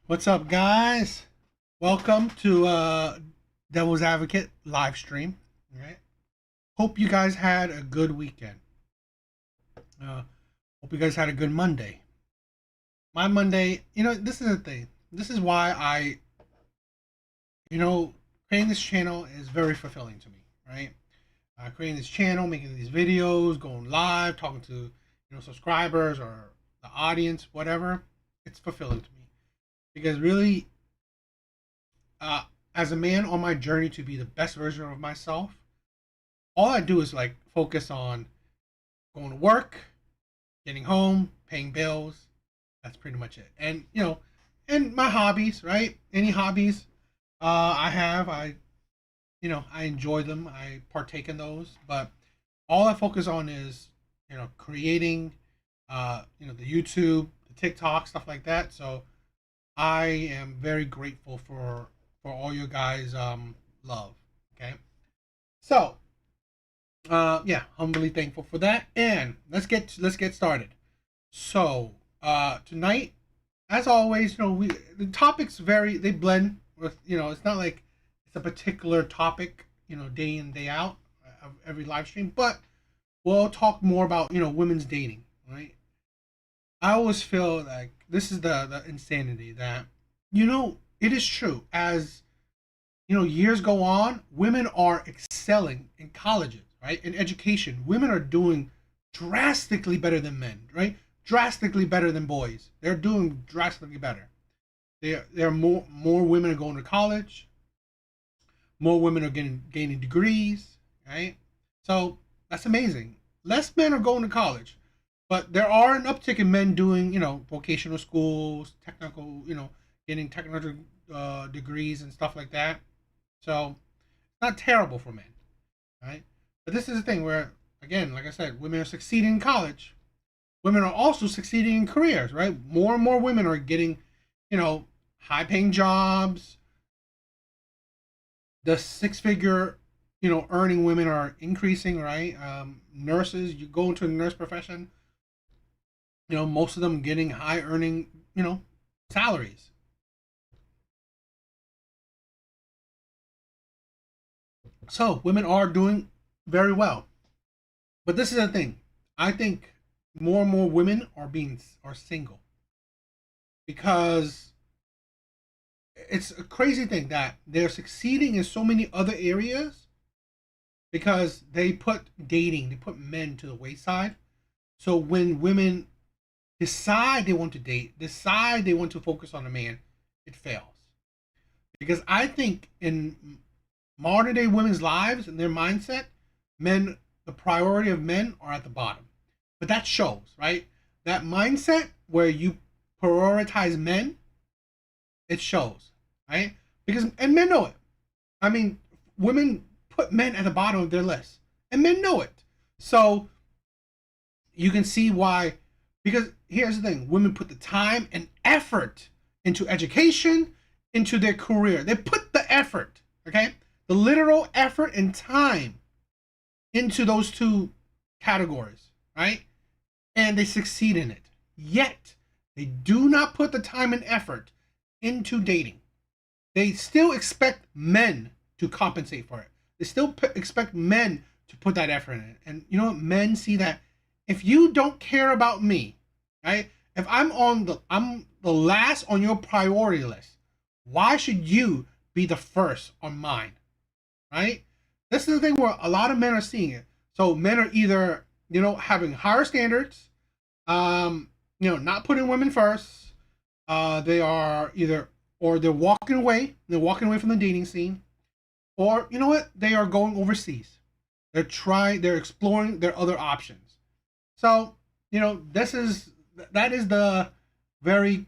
What's up, guys? Welcome to Devil's Advocate live stream. All right. Hope you guys had a good weekend. Hope you guys had a good Monday. My Monday, this is the thing. This is why creating this channel is very fulfilling to me, right? Creating this channel, making these videos, going live, talking to subscribers or the audience, whatever. It's fulfilling to me because really, uh, as a man on my journey to be the best version of myself, all I do is like focus on going to work, getting home, paying bills. That's pretty much it. And and my hobbies, right? Any hobbies I have, I enjoy them. I partake in those, but all I focus on is creating, the YouTube, the TikTok, stuff like that. So I am very grateful for all you guys love. Okay, so yeah, humbly thankful for that. And let's get started. So tonight, as always, we the topics vary. They blend with it's not like it's a particular topic day in day out of every live stream, but we'll talk more about women's dating, right? I always feel like this is the insanity that it is true. As years go on, women are excelling in colleges, right? In education, women are doing drastically better than men, right? Drastically better than boys. They're doing drastically better. There are more women are going to college. More women are gaining degrees, right? So that's amazing. Less men are going to college, but there are an uptick in men doing vocational schools, technical, getting technical degrees and stuff like that. So it's not terrible for men, right? But this is the thing where, again, like I said, women are succeeding in college. Women are also succeeding in careers, right? More and more women are getting, high paying jobs. The six figure, earning women are increasing, right? Nurses, you go into the nurse profession, most of them getting high earning, salaries. So women are doing very well. But this is the thing. I think more and more women are single because it's a crazy thing that they're succeeding in so many other areas because they put men to the wayside. So when women decide they want to date, decide they want to focus on a man, it fails. Because I think in modern day women's lives and their mindset, men, the priority of men are at the bottom. But that shows, right? That mindset where you prioritize men, it shows, right? Because and men know it. I mean, women put men at the bottom of their list, and men know it. So you can see why. Because here's the thing: women put the time and effort into education, into their career. They put the effort, okay, the literal effort and time into those two categories, right? And they succeed in it. Yet they do not put the time and effort into dating. They still expect men to compensate for it. They still expect men to put that effort in it. And you know what? Men see that if you don't care about me, right? If I'm the last on your priority list, why should you be the first on mine, right? This is the thing where a lot of men are seeing it. So men are either having higher standards, not putting women first. They are either or they're walking away. They're walking away from the dating scene, or you know what? They are going overseas. They're exploring their other options. So that is very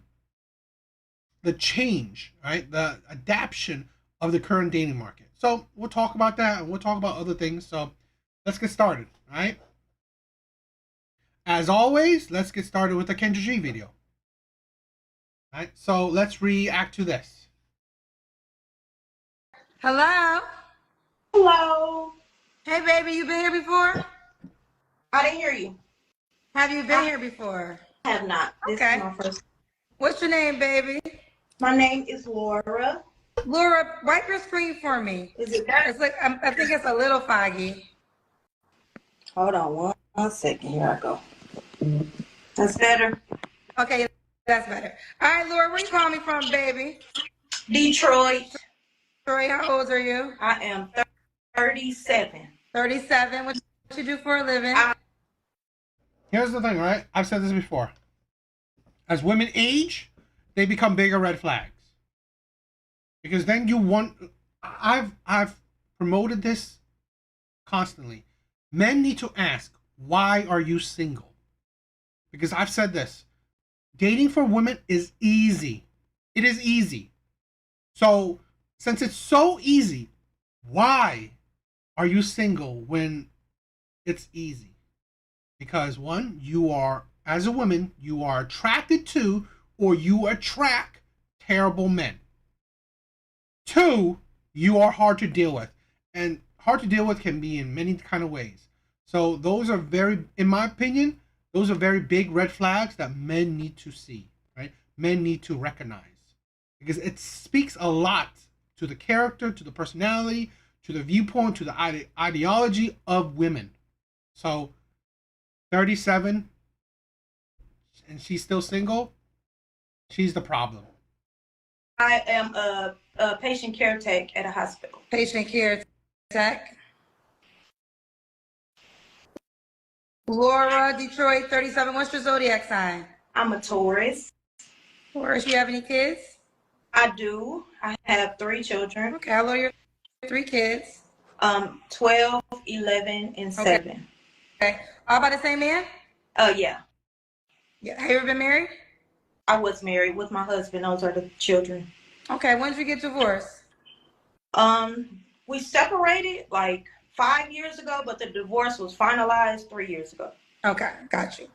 the change, right? The adaptation of the current dating market. So we'll talk about that and we'll talk about other things. So let's get started, all right? As always, let's get started with the Kendra G video. All right, so let's react to this. Hello. Hello. Hey, baby, you been here before? I didn't hear you. Have you been here before? I have not. This Okay. is my first. What's your name, baby? My name is Laura. Laura, wipe your screen for me. Is it better? It's like I think it's a little foggy. Hold on one second. Here I go. That's better. Okay, that's better. All right, Laura, where you calling me from, baby? Detroit. Troy, how old are you? I am 37. 37. What you do for a living? Here's the thing, right? I've said this before. As women age, they become bigger red flags. Because then you want I've promoted this constantly. Men need to ask, why are you single? Because I've said this. Dating for women is easy. It is easy. So, since it's so easy, why are you single when it's easy? Because one, you are, as a woman, you are attracted to or you attract terrible men. Two, you are hard to deal with. And hard to deal with can be in many kind of ways. So those are very, in my opinion, those are very big red flags that men need to see, right? Men need to recognize. Because it speaks a lot to the character, to the personality, to the viewpoint, to the ideology of women. So 37 and she's still single, she's the problem. I am a patient care tech at a hospital. Patient care tech. Laura, Detroit, 37. What's your zodiac sign? I'm a Taurus. Taurus, you have any kids? I do. I have 3 children. Okay, how old are your 3 kids? 12, 11, and 7. Okay. All by the same man? Yeah. Yeah. Have you ever been married? I was married with my husband. Those are the children. Okay. When did you get divorced? We separated like 5 years ago, but the divorce was finalized 3 years ago. Okay, got you.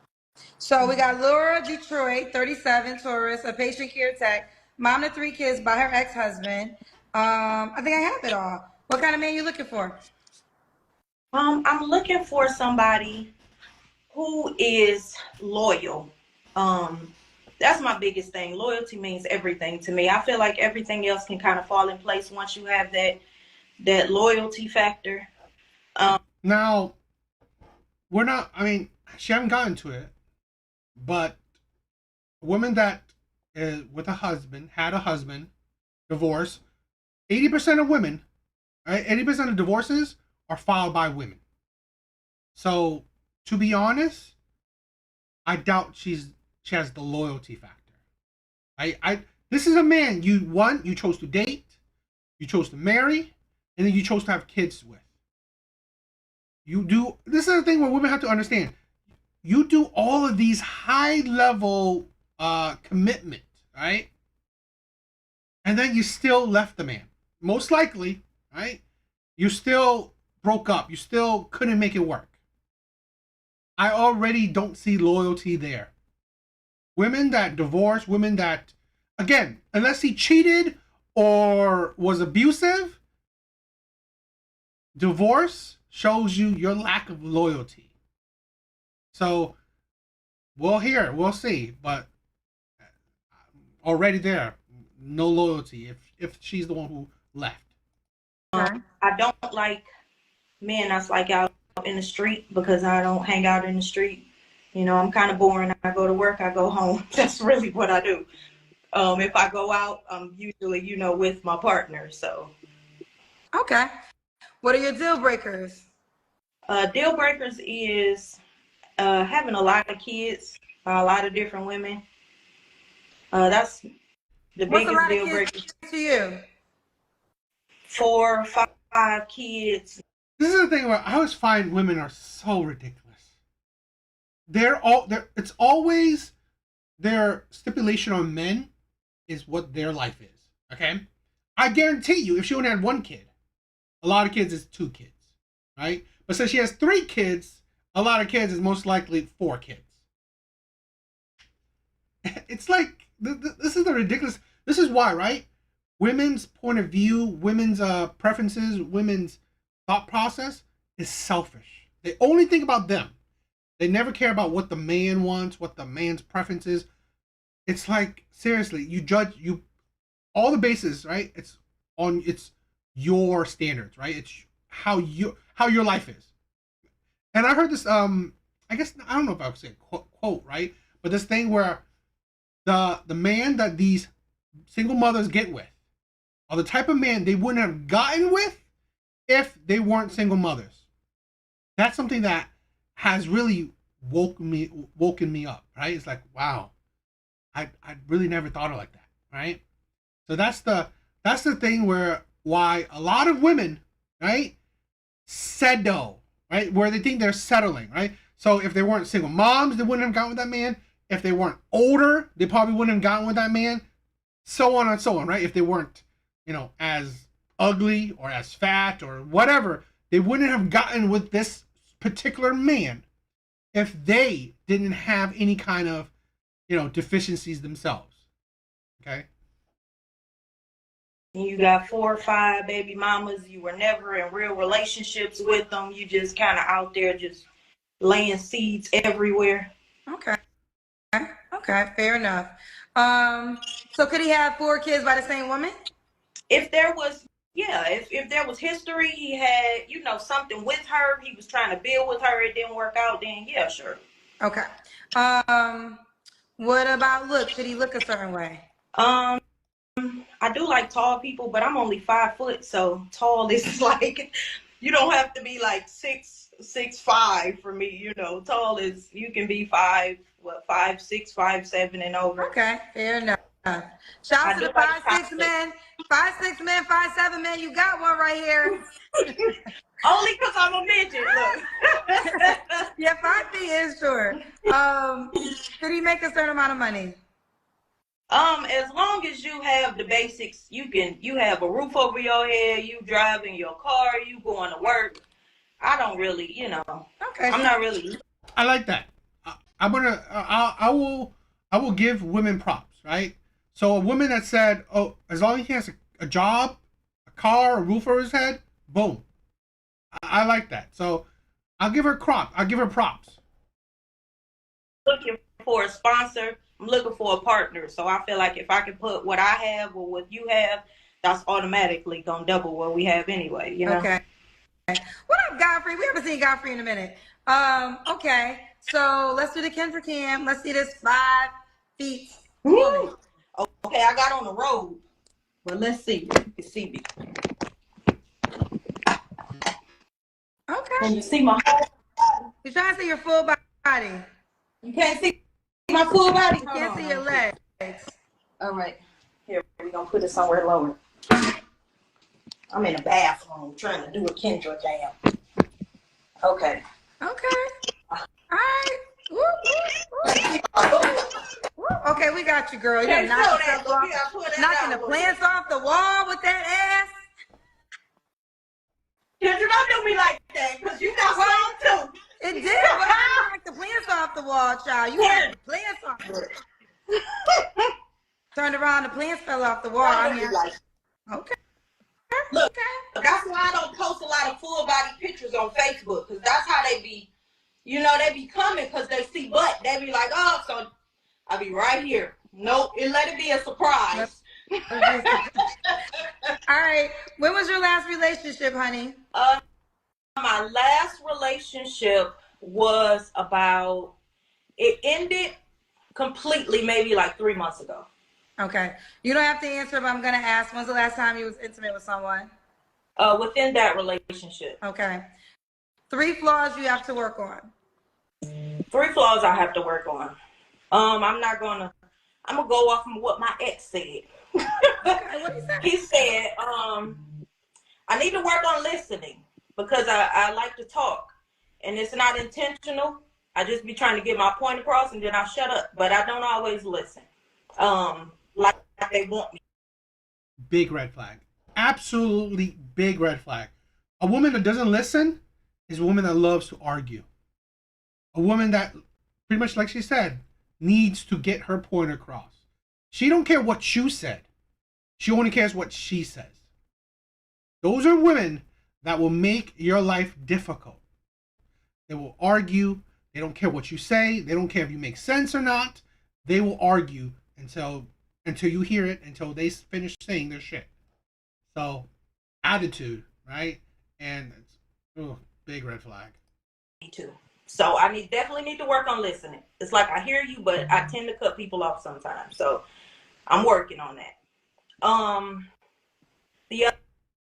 So we got Laura, Detroit, 37, Taurus, a patient care tech, mom of 3 kids by her ex-husband. I think I have it all. What kind of man you looking for? I'm looking for somebody who is loyal. That's my biggest thing. Loyalty means everything to me. I feel like everything else can kind of fall in place once you have that loyalty factor. Now, we're not, I mean, she haven't gotten to it, but a woman that is with a husband, had a husband, divorce, 80% of women, right? 80% of divorces are filed by women. So, to be honest, I doubt she has the loyalty factor. This is a man you chose to date, you chose to marry, and then you chose to have kids with. This is the thing where women have to understand. You do all of these high level commitment, right? And then you still left the man. Most likely, right? You still broke up. You still couldn't make it work. I already don't see loyalty there. Women that divorce, women that, again, unless he cheated or was abusive, divorce shows you your lack of loyalty. So, we'll see, but already there, no loyalty if she's the one who left. I don't like men that's like out in the street because I don't hang out in the street. You know, I'm kind of boring. I go to work, I go home. That's really what I do. If I go out, I'm usually, with my partner. So. Okay. What are your deal breakers? Deal breakers is having a lot of kids by a lot of different women. That's the What's biggest deal breaker. To you? 4, 5 kids. This is the thing where I always find women are so ridiculous. It's always their stipulation on men is what their life is. Okay? I guarantee you, if she only had 1 kid, a lot of kids is 2 kids, right? But since she has 3 kids, a lot of kids is most likely 4 kids. It's like, this is the ridiculous, this is why, right? Women's point of view, women's preferences, women's thought process is selfish. They only think about them. They never care about what the man wants, what the man's preference is. It's like, seriously, you all the bases, right? It's your standards, right? It's how your life is. And I heard this, I guess I don't know if I would say quote, right? But this thing where the man that these single mothers get with are the type of man they wouldn't have gotten with if they weren't single mothers. That's something that has really woken me up, right? It's like, wow, I really never thought of it like that, right? So that's the thing why a lot of women, right, settle, right, where they think they're settling, right? So if they weren't single moms, they wouldn't have gotten with that man. If they weren't older, they probably wouldn't have gotten with that man. So on and so on, right? If they weren't, as ugly or as fat or whatever, they wouldn't have gotten with this particular man if they didn't have any kind of, deficiencies themselves. Okay? You got 4 or 5 baby mamas. You were never in real relationships with them. You just kind of out there just laying seeds everywhere. Okay. Okay, fair enough. So could he have 4 kids by the same woman? If there was, yeah, if there was history, he had, something with her, he was trying to build with her, it didn't work out, then yeah, sure. Okay. What about look? Should he look a certain way? I do like tall people, but I'm only 5 foot, so tall is like, you don't have to be like 6'5" for me, tall is, you can be 5'6", 5'7" and over. Okay, fair enough. Shout out to the 5'6" men, 5'6" men, 5'7" men. You got one right here. Only because I'm a midget. Look. Yeah, 5 feet is short. Could he make a certain amount of money? As long as you have the basics, you have a roof over your head, you driving your car, you going to work. I don't really, Okay. I'm not really. I like that. I will give women props, right? So a woman that said, oh, as long as he has a job, a car, a roof over his head, boom. I like that. So I'll give her props. Looking for a sponsor. I'm looking for a partner. So I feel like if I can put what I have or what you have, that's automatically gonna double what we have anyway. Okay. What up, Godfrey? We haven't seen Godfrey in a minute. Okay. So let's do the Ken for Cam. Let's see this 5 feet. Woo. Okay, I got on the road. But let's see. You can see me. Okay. Can you see my whole body? You're trying to see your full body. You can't see my full body? You can't see your legs. All right. Here, we're going to put it somewhere lower. I'm in the bathroom trying to do a Kendra jam. Okay. Okay. All right. Woo, woo, woo. Okay, we got you, girl. You're knocking the plants off the wall with that ass. Kendra, don't do me like that, because you got some too. It did. But I knocked the plants off the wall, child. You had the plants off. Turned around, the plants fell off the wall. Okay. Look, Okay. that's why I don't post a lot of full body pictures on Facebook, because that's how they be, they be coming because they see butt. They be like, oh, so I'll be right here. Nope, and let it be a surprise. All right. When was your last relationship, honey? My last relationship was it ended completely maybe like 3 months ago. Okay. You don't have to answer, but I'm going to ask, when's the last time you was intimate with someone? Within that relationship. Okay. 3 flaws you have to work on. 3 flaws I have to work on. I'm going to go off of what my ex said. Okay, what he said? He said, I need to work on listening because I like to talk and it's not intentional. I just be trying to get my point across and then I shut up, but I don't always listen. Like they want me. Big red flag. Absolutely big red flag. A woman that doesn't listen is a woman that loves to argue. A woman that, pretty much like she said, needs to get her point across. She don't care what you said. She only cares what she says. Those are women that will make your life difficult. They will argue. They don't care what you say. They don't care if you make sense or not. They will argue until until you hear it, until they finish saying their shit. So, attitude, right? And it's big red flag. Me too. So I definitely need to work on listening. It's like I hear you, but I tend to cut people off sometimes. So I'm working on that. The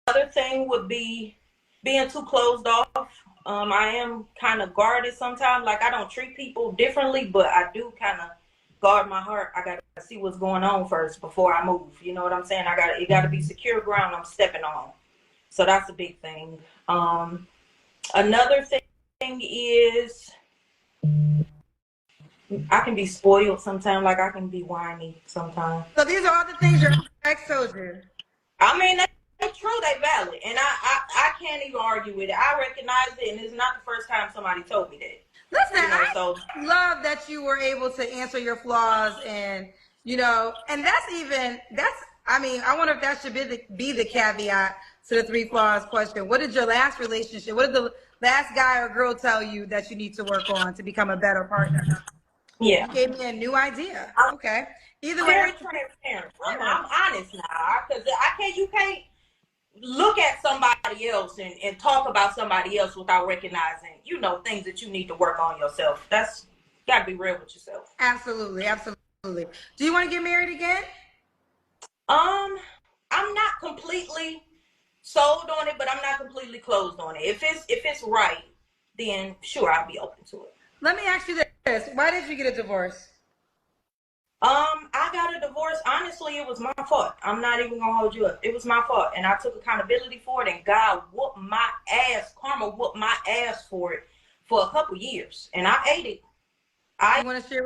other thing would be being too closed off. I am kind of guarded sometimes. Like, I don't treat people differently, but I do kind of guard my heart. I gotta see what's going on first before I move. You know what I'm saying? It gotta be secure ground I'm stepping on. So that's a big thing. Another thing is I can be spoiled sometimes. Like, I can be whiny sometimes. So these are all the things your ex told you. I mean, they're true, they valid, and I can't even argue with it. I recognize it, and it's not the first time somebody told me that. Listen, You know, I so love that you were able to answer your flaws, and and I mean, I wonder if that should be the caveat to the 3 flaws question. What did your last relationship, what did the last guy or girl tell you that you need to work on to become a better partner? yeah. You gave me a new idea. Okay. Either I'm way, very transparent. I'm honest now, because you can't look at somebody else and talk about somebody else without recognizing, things that you need to work on yourself. That's gotta be real with yourself. absolutely, absolutely. Do you want to get married again? I'm not completely sold on it, but I'm not completely closed on it. If it's right, then sure, I'll be open to it. Let me ask you this. Why did you get a divorce? I got a divorce. Honestly, it was my fault. I'm not even gonna hold you up. It was my fault, and I took accountability for it. And God whooped my ass. Karma whooped my ass for it for a couple years, and I ate it. Do you want to share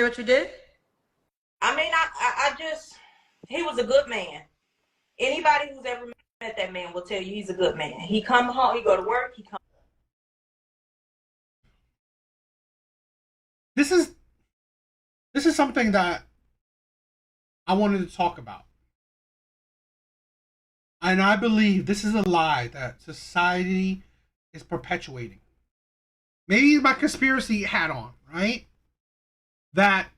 what you did? I mean, I just, he was a good man. Anybody who's ever met that man will tell you he's a good man. He come home, he go to work, he come. This is something that I wanted to talk about. And I believe this is a lie that society is perpetuating. Maybe my conspiracy hat on, right? That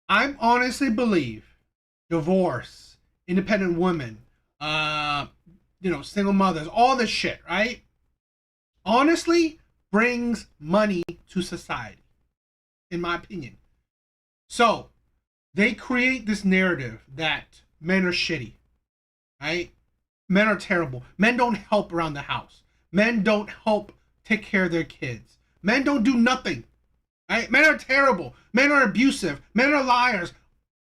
I honestly believe divorce, independent women, single mothers, all this shit, right? Honestly, brings money to society, in my opinion. So they create this narrative that men are shitty, right? Men are terrible. Men don't help around the house. Men don't help take care of their kids. Men don't do nothing, right? Men are terrible. Men are abusive. Men are liars.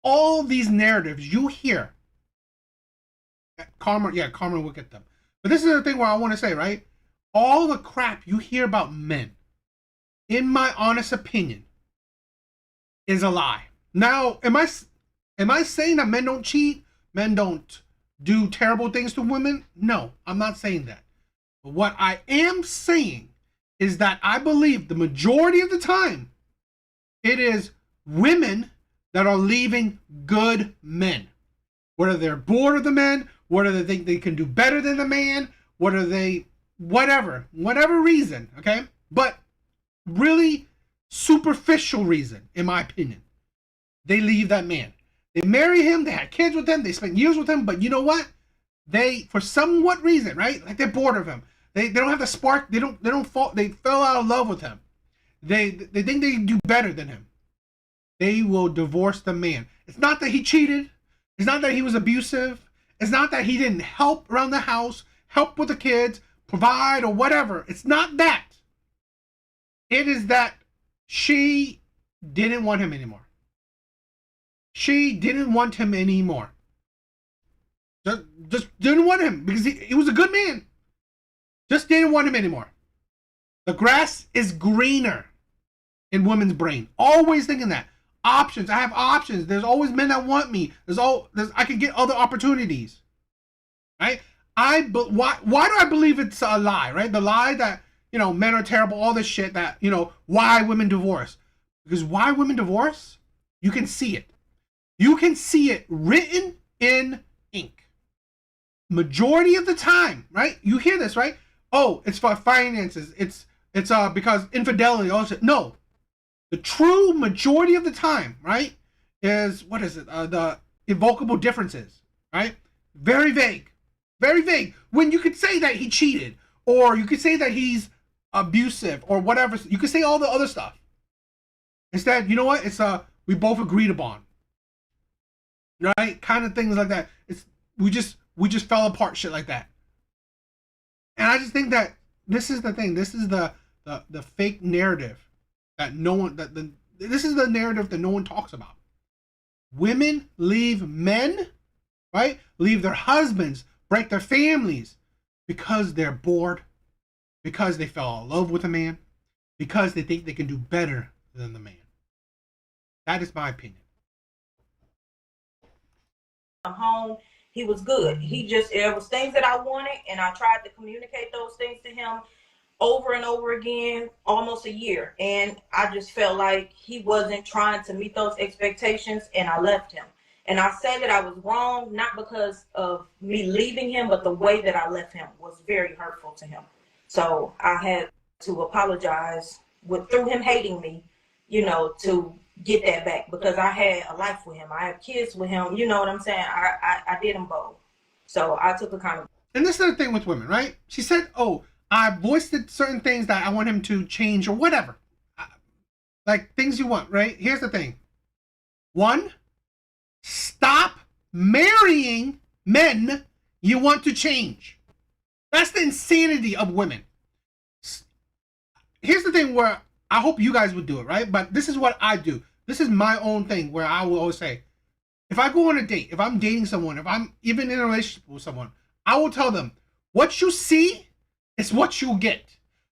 All these narratives you hear. Karma will get them. But this is the thing where I want to say, right? All the crap you hear about men, in my honest opinion, is a lie. Now, am I saying that men don't cheat? Men don't do terrible things to women? No, I'm not saying that. But what I am saying is that I believe the majority of the time, it is women that are leaving good men. Whether they're bored of the men, whether they think they can do better than the man, whatever reason, okay? But really superficial reason, in my opinion, they leave that man. They marry him, they had kids with him, they spent years with him, but you know what? They, for somewhat reason, right? Like, they're bored of him. They don't have the spark. They fell out of love with him. They think they do better than him. They will divorce the man. It's not that he cheated. It's not that he was abusive. It's not that he didn't help around the house, help with the kids, provide, or whatever. It's not that. It is that she didn't want him anymore. She didn't want him anymore. Just didn't want him because he was a good man. Just didn't want him anymore. The grass is greener in women's brain. Always thinking that. Options. I have options. There's always men that want me. I can get other opportunities. Right? Why do I believe it's a lie, right? The lie that, men are terrible, all this shit that, why women divorce. Because why women divorce? You can see it. You can see it written in ink. Majority of the time, right? You hear this, right? Oh, it's for finances. It's because infidelity. All shit. No. The true majority of the time, right, is, what is it? The irrevocable differences, right? Very vague. Very vague. When you could say that he cheated, or you could say that he's abusive, or whatever. You could say all the other stuff. Instead, you know what? It's we both agreed upon. Right? Kind of things like that. It's we just fell apart, shit like that. And I just think that this is the thing. This is the fake narrative that no one this is the narrative that no one talks about. Women leave men, right? Leave their husbands, break their families because they're bored, because they fell in love with a man, because they think they can do better than the man. That is my opinion. Home, he was good. There was things that I wanted, and I tried to communicate those things to him over and over again, almost a year. And I just felt like he wasn't trying to meet those expectations, and I left him. And I say that I was wrong, not because of me leaving him, but the way that I left him was very hurtful to him. So I had to apologize through him hating me, to get that back, because I had a life with him. I had kids with him. You know what I'm saying? I did them both. So I took accountability. And this is the thing with women, right? She said, oh, I voiced certain things that I want him to change or whatever. Like things you want, right? Here's the thing. One, stop marrying men you want to change. That's the insanity of women. Here's the thing where I hope you guys would do it, right? But this is what I do. This is my own thing where I will always say, if I go on a date, if I'm dating someone, if I'm even in a relationship with someone, I will tell them, what you see is what you get.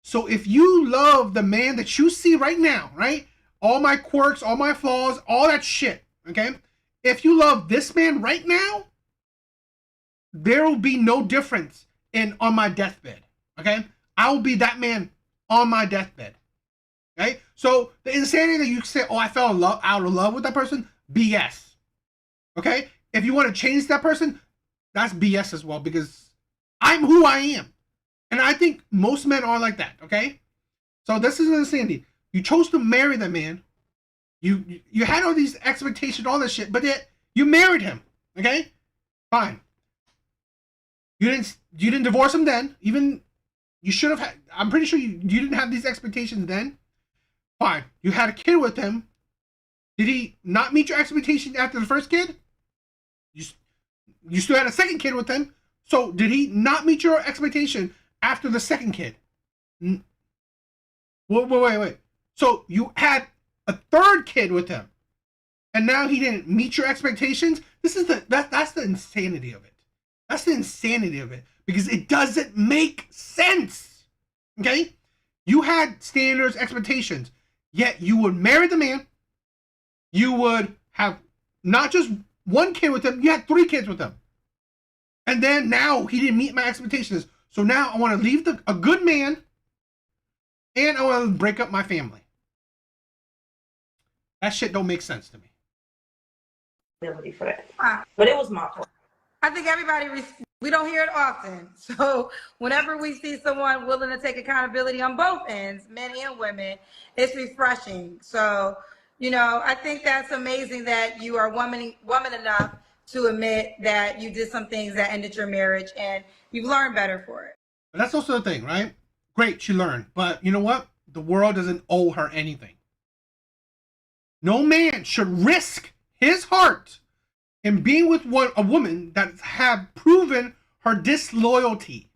So if you love the man that you see right now, right? All my quirks, all my flaws, all that shit, okay? If you love this man right now, there will be no difference on my deathbed, okay? I will be that man on my deathbed, okay? So the insanity that you say, oh, I fell out of love with that person, BS, okay? If you want to change that person, that's BS as well, because I'm who I am. And I think most men are like that, okay? So this is insanity. You chose to marry that man. You had all these expectations, all this shit, but yet you married him, okay? Fine. You didn't divorce him then. Even you should have had. I'm pretty sure you didn't have these expectations then. Fine. You had a kid with him. Did he not meet your expectations after the first kid? You still had a second kid with him. So did he not meet your expectation after the second kid? Wait. So you had a third kid with him, and now he didn't meet your expectations? That's the insanity of it. That's the insanity of it, because it doesn't make sense. Okay? You had standards, expectations, yet you would marry the man. You would have not just one kid with him, you had 3 kids with him. And then now he didn't meet my expectations. So now I want to leave a good man, and I want to break up my family. That shit don't make sense to me. For that. But it was my fault. I think we don't hear it often. So whenever we see someone willing to take accountability on both ends, men and women, it's refreshing. So, I think that's amazing that you are woman enough to admit that you did some things that ended your marriage, and you've learned better for it. But that's also the thing, right? Great, she learned. But you know what? The world doesn't owe her anything. No man should risk his heart in being with a woman that have proven her disloyalty.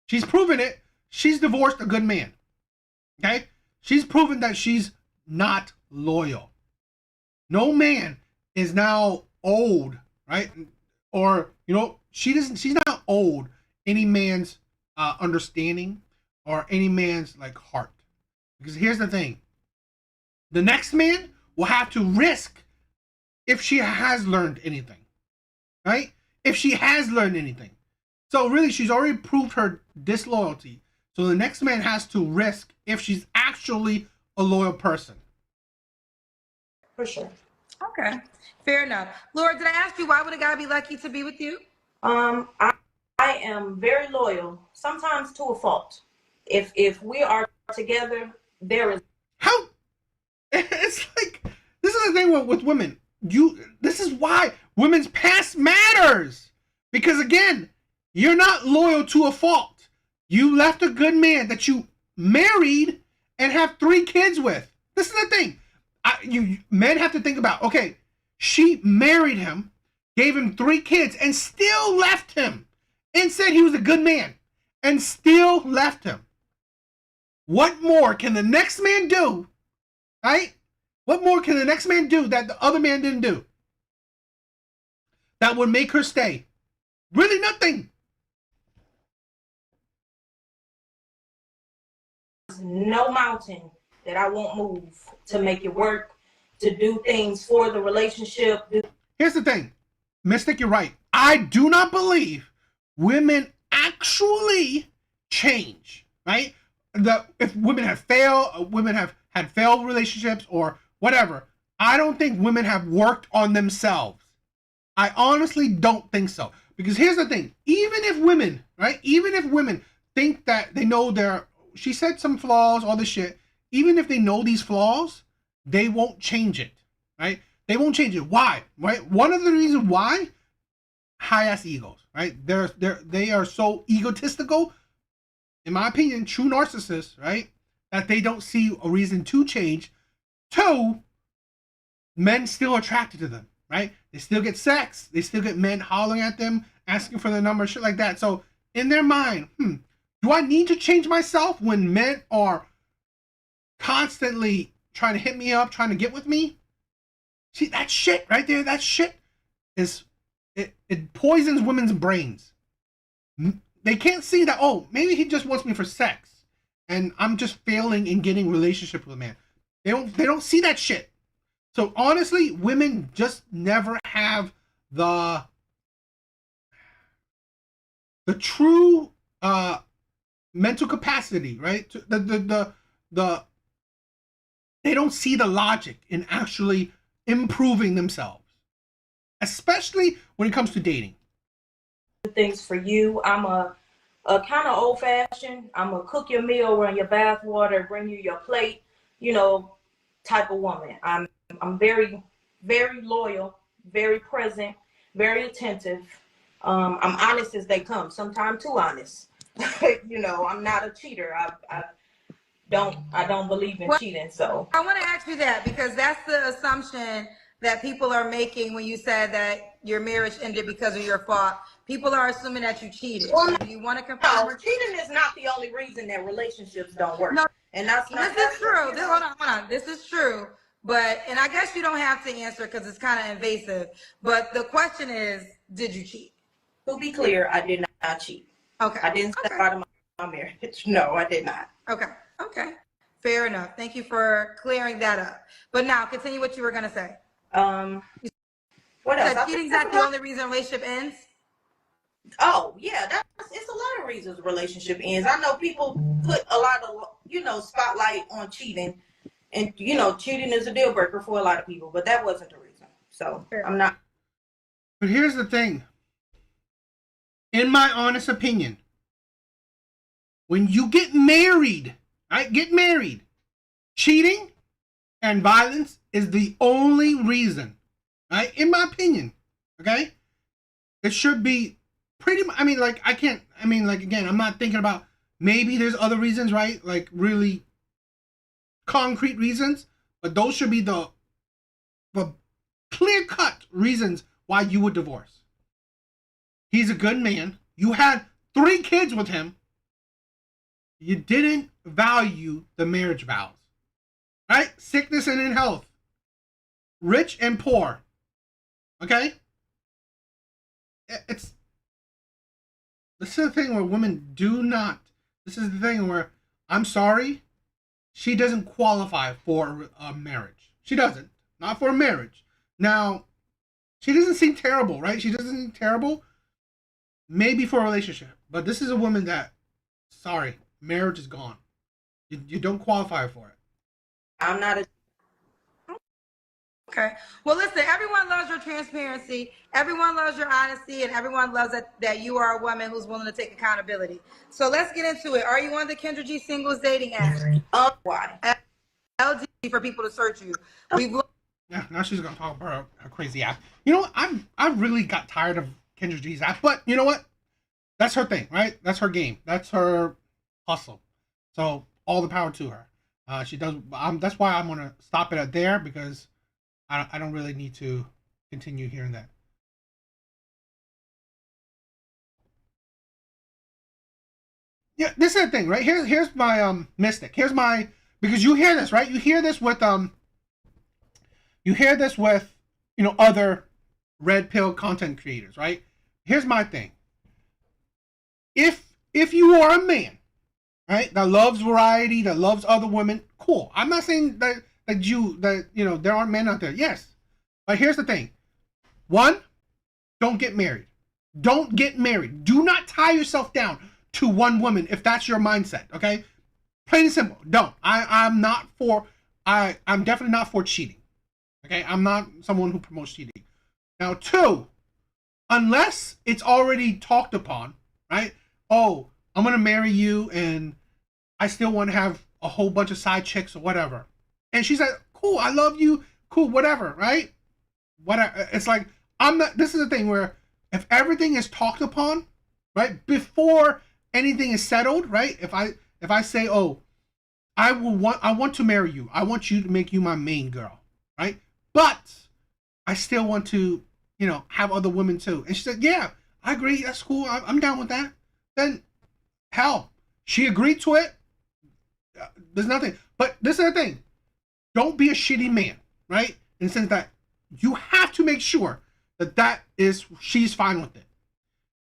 She's proven it. She's divorced a good man. Okay? She's proven that she's not loyal. No man is now owed, right? Or, she's not owed any man's understanding or any man's heart. Because here's the thing. The next man will have to risk if she has learned anything, right? If she has learned anything. So really, she's already proved her disloyalty. So the next man has to risk if she's actually a loyal person. For sure. Okay. Fair enough. Laura, did I ask you why would a guy be lucky to be with you? I am very loyal, sometimes to a fault. If we are together, there is. How It's like, this is the thing with women. This is why women's past matters. Because again, you're not loyal to a fault. You left a good man that you married and have 3 kids with. This is the thing. Men have to think about, okay, she married him, gave him 3 kids, and still left him. And said he was a good man. And still left him. What more can the next man do? Right? What more can the next man do that the other man didn't do? That would make her stay? Really nothing. No mountain that I won't move to make it work, to do things for the relationship. Here's the thing. Mystic, you're right. I do not believe women actually change, right? If women have had failed relationships or whatever, I don't think women have worked on themselves. I honestly don't think so. Because here's the thing. Even if women, right? Even if women think that they know she said some flaws, all this shit. Even if they know these flaws, they won't change it, right? They won't change it. Why? Right? One of the reasons why, high-ass egos, right? They are so egotistical, in my opinion, true narcissists, right? That they don't see a reason to change. 2, men still attracted to them, right? They still get sex. They still get men hollering at them, asking for their number, shit like that. So in their mind, do I need to change myself when men are constantly trying to hit me up, trying to get with me? See, that shit right there, that shit it poisons women's brains. They can't see that, oh, maybe he just wants me for sex and I'm just failing in getting relationship with a man. They don't see that shit. So honestly, women just never have the true mental capacity, right? They don't see the logic in actually improving themselves, especially when it comes to dating. Things for you. I'm a kind of old fashioned. I'm gonna cook your meal, run your bath water, bring you your plate, type of woman. I'm very, very loyal, very present, very attentive. I'm honest as they come, sometimes too honest. I'm not a cheater. I don't believe in cheating. So I want to ask you that because that's the assumption that people are making when you said that your marriage ended because of your fault. People are assuming that you cheated. Well, do you want to confirm? no, cheating is not the only reason that relationships don't work. No, and that's not. This is true. Hold on. This is true. And I guess you don't have to answer because it's kind of invasive. But the question is, did you cheat? To be clear, I did not cheat. Okay. I didn't step out of my marriage. No, I did not. Okay. Fair enough. Thank you for clearing that up. But now, continue what you were going to say. What else? Cheating's not the only reason a relationship ends? Oh, yeah. It's a lot of reasons a relationship ends. I know people put a lot of, spotlight on cheating. And, cheating is a deal breaker for a lot of people. But that wasn't the reason. So, I'm not. But here's the thing. In my honest opinion, when you get married, right? Get married. Cheating and violence is the only reason, right? In my opinion, okay? It should be pretty much, again, I'm not thinking about, maybe there's other reasons, right? Like really concrete reasons, but those should be the clear-cut reasons why you would divorce. He's a good man. You had 3 kids with him. You didn't value the marriage vows, right? Sickness and in health, rich and poor. Okay? This is the thing where women do not. This is the thing where, I'm sorry, she doesn't qualify for a marriage. She doesn't. Not for a marriage. Now, she doesn't seem terrible, right? She doesn't seem terrible. Maybe for a relationship. But this is a woman that, sorry, marriage is gone. You don't qualify for it. I'm not a. Okay. Well, listen, everyone loves your transparency. Everyone loves your honesty. And everyone loves that you are a woman who's willing to take accountability. So let's get into it. Are you on the Kendra G Singles dating app? Why? LG for people to search you. We've Yeah, now she's gonna talk about her crazy app. You know what? I really got tired of Kendra G's app, but you know what? That's her thing, right? That's her game. That's her hustle. So all the power to her. She does. That's why I'm gonna stop it at there because I don't really need to continue hearing that. Yeah, this is the thing, right? Here's my mystic. Here's my because you hear this, right? You hear this with other red pill content creators, right? Here's my thing. If you are a man, right, that loves variety, that loves other women, cool. I'm not saying that there aren't men out there. Yes. But here's the thing. One, don't get married. Don't get married. Do not tie yourself down to one woman if that's your mindset, okay? Plain and simple. Don't. I'm definitely not for cheating. Okay? I'm not someone who promotes cheating. Now, two, unless it's already talked upon, right? Oh, I'm gonna marry you and I still want to have a whole bunch of side chicks or whatever. And she's like, cool, I love you, cool, whatever, right? Whatever. It's like, this is the thing where if everything is talked upon, right, before anything is settled, right? If I say, oh, I want to marry you. I want you to make you my main girl, right? But I still want to, have other women too. And she said, yeah, I agree. That's cool. I'm down with that. Then, hell, she agreed to it. There's nothing. But this is the thing. Don't be a shitty man, right? In the sense that you have to make sure that she's fine with it.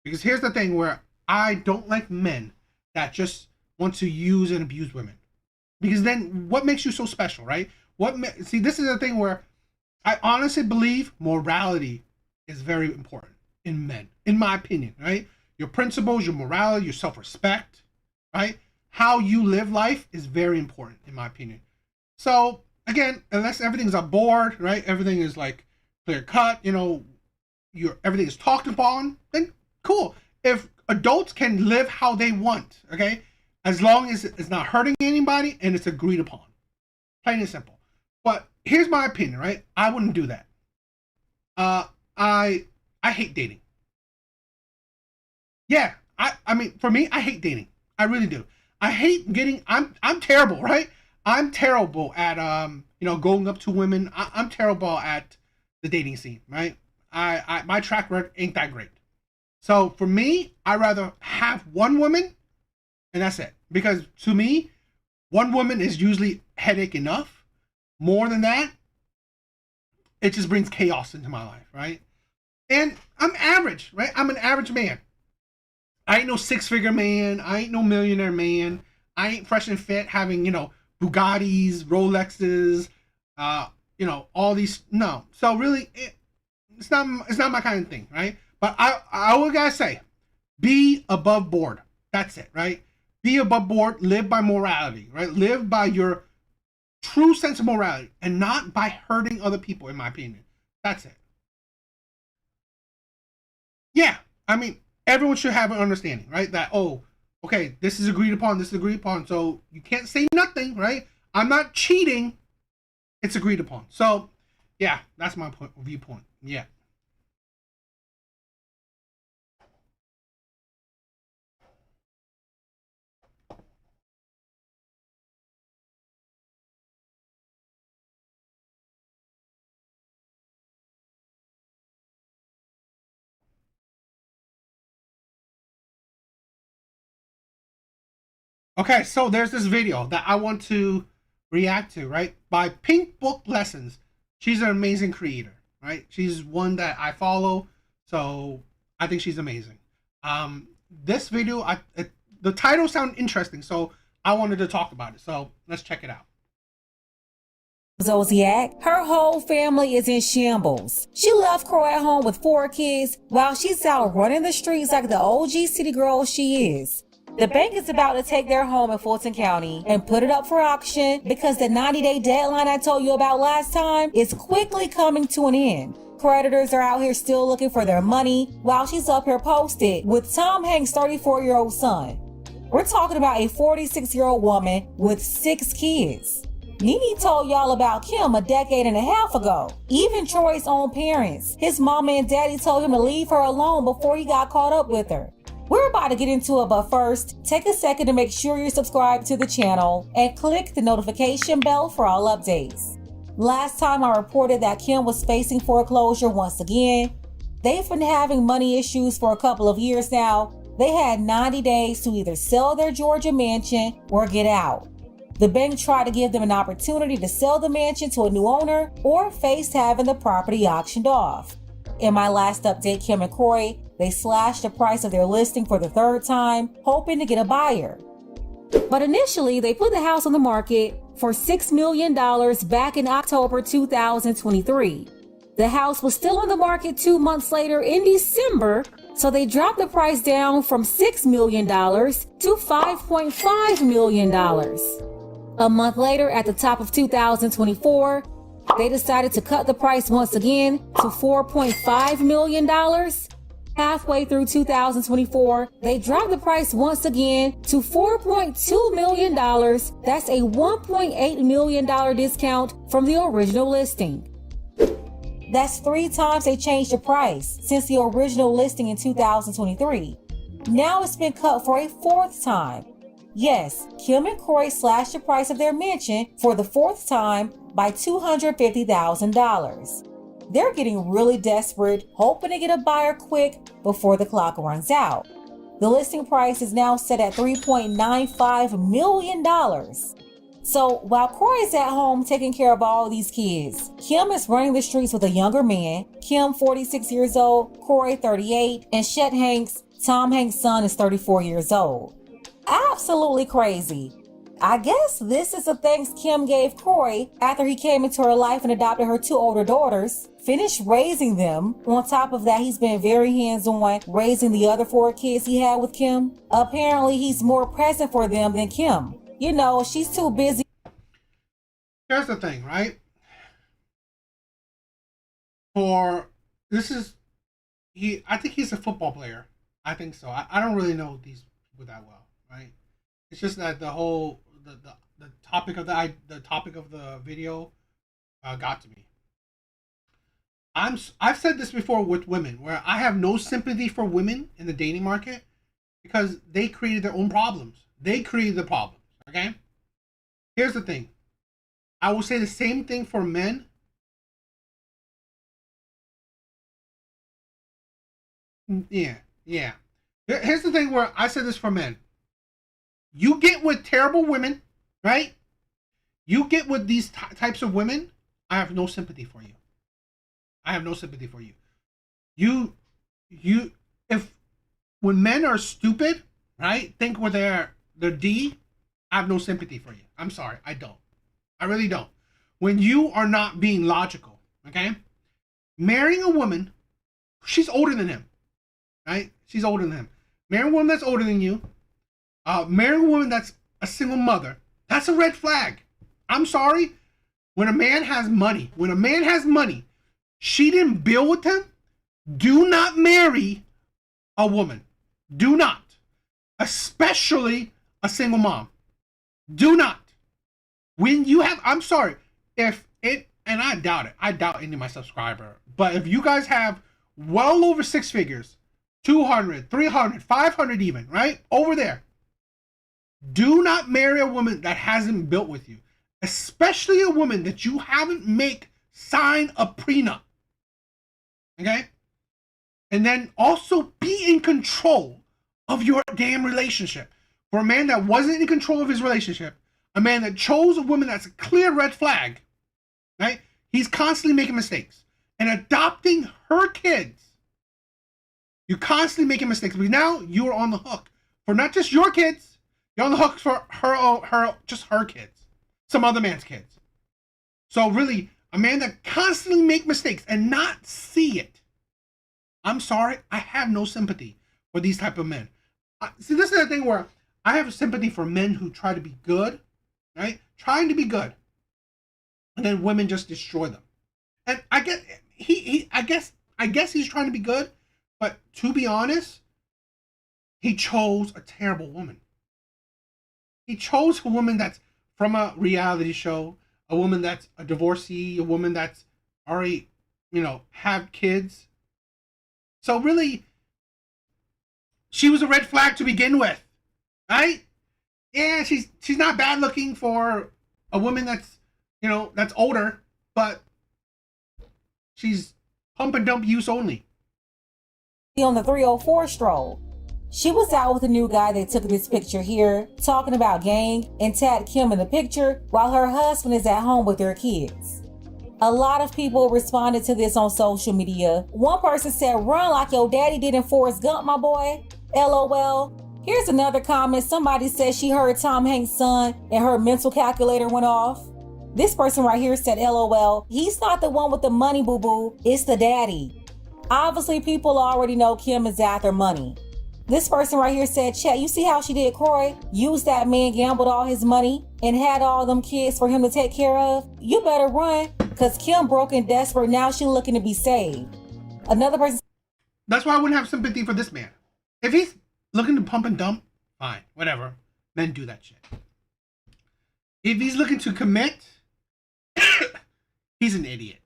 Because here's the thing where I don't like men that just want to use and abuse women. Because then what makes you so special, right? See, this is the thing where I honestly believe morality is very important in men, in my opinion, right? Your principles, your morality, your self-respect, right? How you live life is very important, in my opinion. So, again, unless everything's on board, right? Everything is like clear cut, everything is talked upon, then cool. If adults can live how they want, okay? As long as it's not hurting anybody and it's agreed upon. Plain and simple. But here's my opinion, right? I wouldn't do that. I hate dating. Yeah, I mean, for me, I hate dating. I really do. I hate getting, I'm terrible, right? I'm terrible at, going up to women. I'm terrible at the dating scene, right? My track record ain't that great. So for me, I'd rather have one woman and that's it. Because to me, one woman is usually headache enough. More than that, it just brings chaos into my life, right? And I'm average, right? I'm an average man. I ain't no six-figure man. I ain't no millionaire man. I ain't fresh and fit having, Bugattis, Rolexes, all these. No. So really, it's not my kind of thing, right? But I would gotta say, be above board. That's it, right? Be above board. Live by morality, right? Live by your true sense of morality and not by hurting other people, in my opinion. That's it. Yeah, I mean, everyone should have an understanding, right? That, oh, okay, this is agreed upon, so you can't say nothing, right? I'm not cheating. It's agreed upon. So, yeah, that's my viewpoint. Yeah. Okay, so there's this video that I want to react to, right? By Pink Book Lessons. She's an amazing creator, right? She's one that I follow, so I think she's amazing. This video, the title sounded interesting, so I wanted to talk about it. So let's check it out. Zodiac, her whole family is in shambles. She left Crow at home with 4 kids while she's out running the streets like the OG city girl she is. The bank is about to take their home in Fulton County and put it up for auction because the 90-day deadline I told you about last time is quickly coming to an end. Creditors are out here still looking for their money while she's up here posted with Tom Hanks' 34-year-old son. We're talking about a 46-year-old woman with 6 kids. Nene told y'all about Kim a decade and a half ago. Even Troy's own parents, his mama and daddy, told him to leave her alone before he got caught up with her. We're about to get into it, but first, take a second to make sure you're subscribed to the channel and click the notification bell for all updates. Last time I reported that Kim was facing foreclosure once again. They've been having money issues for a couple of years now. They had 90 days to either sell their Georgia mansion or get out. The bank tried to give them an opportunity to sell the mansion to a new owner or face having the property auctioned off. In my last update, Kim and Corey, they slashed the price of their listing for the third time, hoping to get a buyer. But initially, they put the house on the market for $6 million back in October 2023. The house was still on the market 2 months later in December, so they dropped the price down from $6 million to $5.5 million. A month later, at the top of 2024, they decided to cut the price once again to $4.5 million. Halfway through 2024, they dropped the price once again to $4.2 million. That's a $1.8 million discount from the original listing. That's 3 times they changed the price since the original listing in 2023. Now it's been cut for a 4th time. Yes, Kim and Corey slashed the price of their mansion for the 4th time by $250,000. They're getting really desperate, hoping to get a buyer quick before the clock runs out. The listing price is now set at $3.95 million. So while Corey's at home taking care of all these kids, Kim is running the streets with a younger man. Kim, 46 years old, Corey, 38, and Chet Hanks, Tom Hanks' son, is 34 years old. Absolutely crazy. I guess this is the thanks Kim gave Corey after he came into her life and adopted her 2 older daughters, finished raising them. On top of that, he's been very hands-on raising the other 4 kids he had with Kim. Apparently, he's more present for them than Kim. You know, she's too busy. Here's the thing, right? I think he's a football player. I think so. I don't really know these people that well, right? It's just that the topic of the video got to me. I've said this before with women, where I have no sympathy for women in the dating market because they created their own problems. They created the problems. Okay? Here's the thing. I will say the same thing for men. Yeah. Here's the thing where I said this for men. You get with terrible women, right? You get with these types of women, I have no sympathy for you. I have no sympathy for you. When men are stupid, right? Think with their D, I have no sympathy for you. I'm sorry, I don't. I really don't. When you are not being logical, okay? Marrying a woman, she's older than him, right? She's older than him. Marrying a woman that's older than you, marrying a woman that's a single mother, that's a red flag. I'm sorry. When a man has money, she didn't build with him, do not marry a woman. Do not. Especially a single mom. Do not. When you have, I'm sorry, if it, and I doubt any of my subscriber, but if you guys have well over 6 figures, 200, 300, 500 even, right? Over there. Do not marry a woman that hasn't built with you. Especially a woman that you haven't sign a prenup. Okay? And then also be in control of your damn relationship. For a man that wasn't in control of his relationship, a man that chose a woman that's a clear red flag, right? He's constantly making mistakes. And adopting her kids, you're constantly making mistakes. Because now you're on the hook for not just your kids, you're on the hook for her kids. Some other man's kids. So really, a man that constantly make mistakes and not see it. I'm sorry, I have no sympathy for these type of men. See, this is the thing where I have sympathy for men who try to be good, right? Trying to be good. And then women just destroy them. And I guess he's trying to be good, but to be honest, he chose a terrible woman. He chose a woman that's from a reality show, a woman that's a divorcee, a woman that's already, have kids. So really, she was a red flag to begin with, right? Yeah, she's not bad looking for a woman that's, that's older, but she's pump and dump use only. On the 304 stroll. She was out with a new guy that took this picture here, talking about gang, and tagged Kim in the picture while her husband is at home with their kids. A lot of people responded to this on social media. One person said, "Run like your daddy did in Forrest Gump, my boy. LOL." Here's another comment. Somebody said she heard Tom Hanks' son and her mental calculator went off. This person right here said, "LOL, he's not the one with the money, boo-boo. It's the daddy." Obviously, people already know Kim is after money. This person right here said, "Chat, you see how she did Kroy? Used that man, gambled all his money, and had all them kids for him to take care of? You better run, because Kim broke and desperate. Now she looking to be saved." Another person. That's why I wouldn't have sympathy for this man. If he's looking to pump and dump, fine, whatever. Then do that shit. If he's looking to commit, he's an idiot.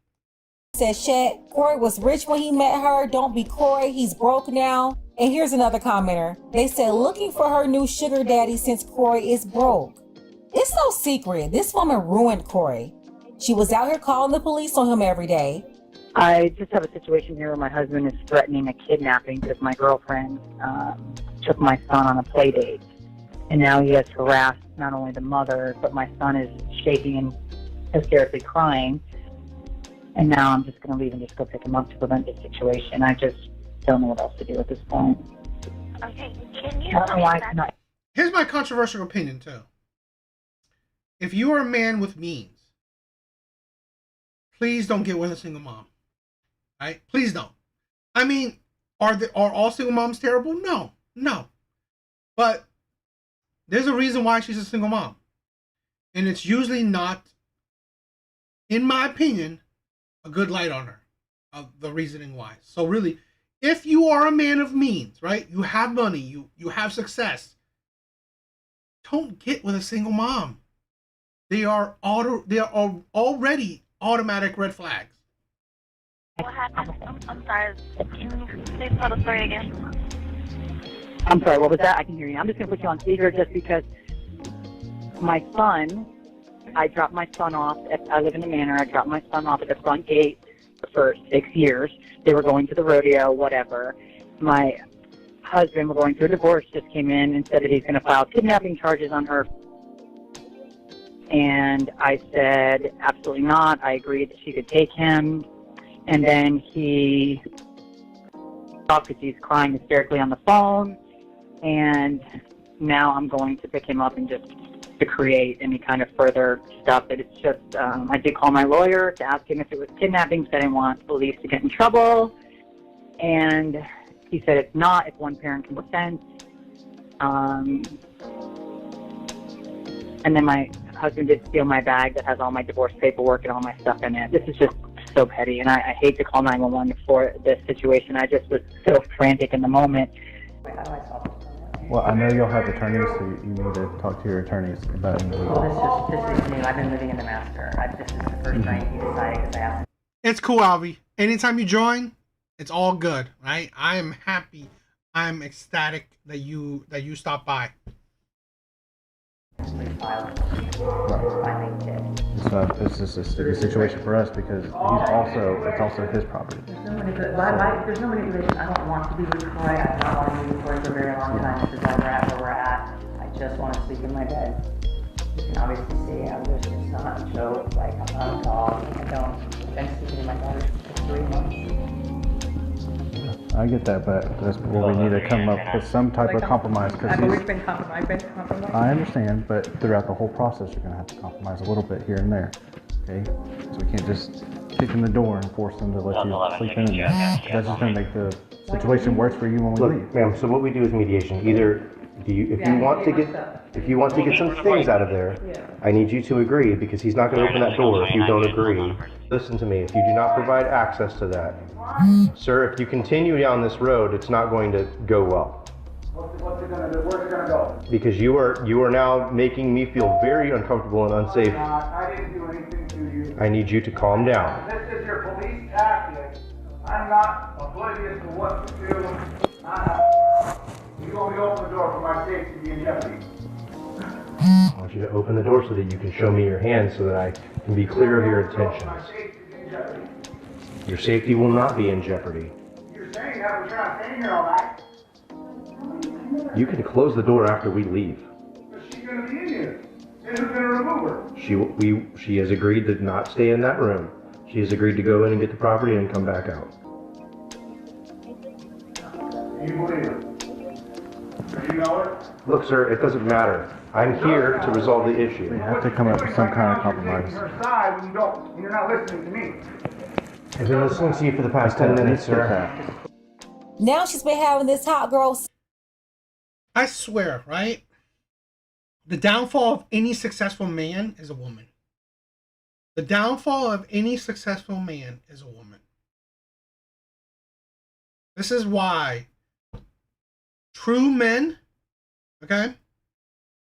Said, "Chat, Kroy was rich when he met her. Don't be Kroy. He's broke now." And here's another commenter. They said, "Looking for her new sugar daddy since Kroy is broke." It's no secret. This woman ruined Kroy. She was out here calling the police on him every day. I just have a situation here where my husband is threatening a kidnapping because my girlfriend took my son on a play date. And now he has harassed not only the mother, but my son is shaking and hysterically crying. And now I'm just going to leave and just go pick him up to prevent this situation. I just don't know what else to do at this point. Okay, can you I don't know why it's not. Here's my controversial opinion, too. If you are a man with means, please don't get with a single mom. Right? Please don't. I mean, are all single moms terrible? No. But there's a reason why she's a single mom. And it's usually not, in my opinion, a good light on her. The reasoning why. So really, if you are a man of means, right? You have money, you have success. Don't get with a single mom. They are already automatic red flags. What happened? I'm sorry. Can you please tell the story again? I'm sorry, what was that? I can hear you. I'm just going to put you on speaker just because my son, I dropped my son off. I live in the manor. I dropped my son off at the front gate for 6 years. They were going to the rodeo, whatever. My husband, we're going through a divorce, just came in and said that he's going to file kidnapping charges on her. And I said, absolutely not. I agreed that she could take him. And then he talked because he's crying hysterically on the phone. And now I'm going to pick him up and just to create any kind of further stuff. That it's just, I did call my lawyer to ask him if it was kidnapping, because I didn't want police to get in trouble. And he said it's not if one parent consents. And then my husband did steal my bag that has all my divorce paperwork and all my stuff in it. This is just so petty, and I hate to call 911 for this situation. I just was so frantic in the moment. Well, I know you'll have attorneys, so you need to talk to your attorneys about it. Well, this is new. I've been living in the master. This is the first night he decided because I asked. It's cool, Alvi. Anytime you join, it's all good, right? I am happy. I'm ecstatic that you stopped by. It's just a sticky situation for us because it's also his property. There's no manipulation. I don't want to be with Kroy. I've not wanted to be with Kroy for a very long time. This is why we're at where we're at. I just want to sleep in my bed. You can obviously see it's not a joke. Like, I'm not a dog. I've been sleeping in my bed for 3 months. I get that, but that's where we need to come up with some type of compromise. I've always been compromised. I understand, but throughout the whole process, you're going to have to compromise a little bit here and there. Okay? So we can't just kick in the door and force them to let you sleep in there. That's just going to make the situation worse for you when we leave. Look, ma'am, so what we do is mediation. Either if you want to get some things out of there, I need you to agree, because he's not going to open that door if you don't agree. Listen to me, if you do not provide access to that, sir, if you continue down this road, it's not going to go well. What's it gonna do? Where's it gonna go? Because you are now making me feel very uncomfortable and unsafe. I didn't do anything I need you to calm down. This is your police tactic. I'm not oblivious to what to do. You want me to open the door for my safety to be in jeopardy? I want you to open the door so that you can show me your hands so that I can be clear of your My intentions. safety is in jeopardy. Your safety will not be in jeopardy. You're saying that, but you're not staying here all night. You can close the door after we leave. But she's gonna be in here. Then who's gonna remove her? She has agreed to not stay in that room. She has agreed to go in and get the property and come back out. Do you believe her? Do you know it? Look, sir, it doesn't matter. I'm here to resolve the issue. We have to come up with some kind of compromise. You're taking her side when you don't, when you're not listening to me. I've been listening to you for the past 10 minutes, sir. Now she's been having this hot girl. I swear, right? The downfall of any successful man is a woman. The downfall of any successful man is a woman. This is why true men, okay,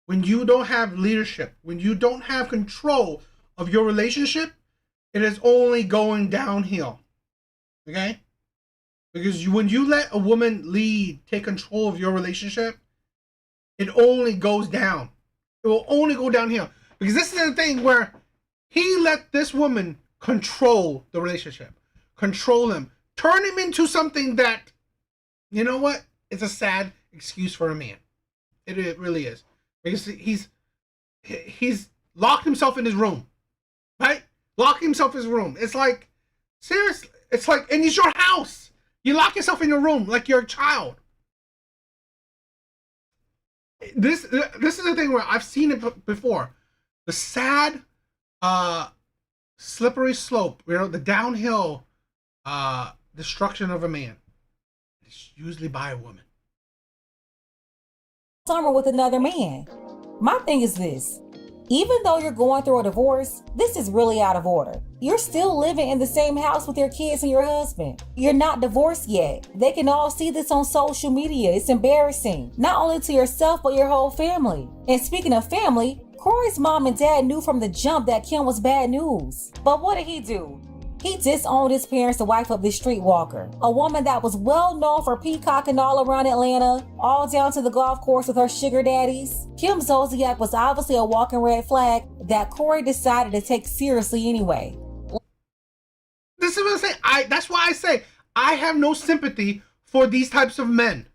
when you don't have leadership, when you don't have control of your relationship, it is only going downhill, okay? Because when you let a woman lead, take control of your relationship, it only goes down. It will only go downhill. Because this is the thing where he let this woman control the relationship, control him, turn him into something that, you know what? It's a sad excuse for a man. It really is. Because he's locked himself in his room, right? Locked himself in his room. It's like, seriously, it's like, and it's your house. You lock yourself in your room like you're a child. This is the thing where I've seen it before. The sad, slippery slope, you know, the downhill destruction of a man. It's usually by a woman. Summer with another man. My thing is this. Even though you're going through a divorce, this is really out of order. You're still living in the same house with your kids and your husband. You're not divorced yet. They can all see this on social media. It's embarrassing, not only to yourself, but your whole family. And speaking of family, Corey's mom and dad knew from the jump that Kim was bad news. But what did he do? He disowned his parents to wife up this streetwalker, a woman that was well known for peacocking all around Atlanta, all down to the golf course with her sugar daddies. Kim Zolciak was obviously a walking red flag that Corey decided to take seriously anyway. This is what I say. That's why I say I have no sympathy for these types of men.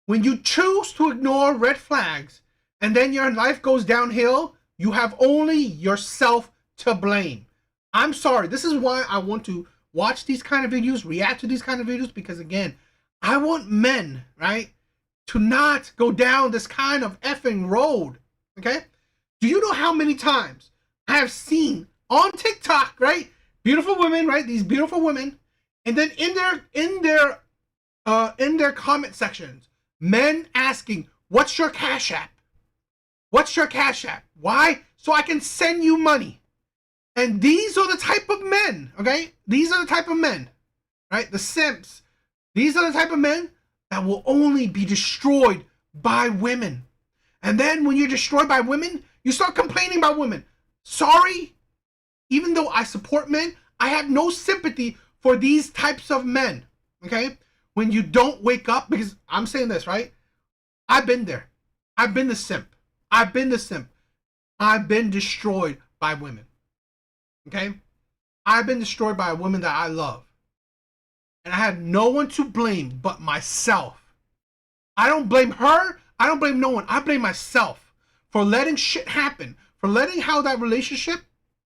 When you choose to ignore red flags and then your life goes downhill, you have only yourself to blame. I'm sorry. This is why I want to watch these kind of videos, react to these kind of videos, because again, I want men, right, to not go down this kind of effing road. Okay? Do you know how many times I have seen on TikTok, right, beautiful women, right, these beautiful women, and then in their comment sections, men asking, "What's your Cash App? What's your Cash App? Why? So I can send you money." And these are the type of men, okay? These are the type of men, right? The simps. These are the type of men that will only be destroyed by women. And then when you're destroyed by women, you start complaining about women. Sorry, even though I support men, I have no sympathy for these types of men, okay? When you don't wake up, because I'm saying this, right? I've been there. I've been the simp. I've been the simp. I've been destroyed by women. Okay? I've been destroyed by a woman that I love. And I have no one to blame but myself. I don't blame her. I don't blame no one. I blame myself for letting shit happen, for letting how that relationship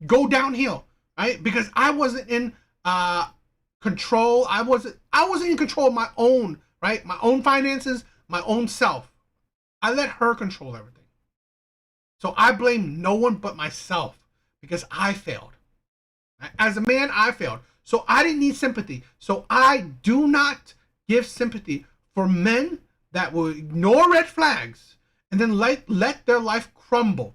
go downhill, right? Because I wasn't in control. I wasn't in control of my own, right? My own finances, my own self. I let her control everything. So I blame no one but myself because I failed. As a man, I failed. So I didn't need sympathy. So I do not give sympathy for men that will ignore red flags and then let their life crumble.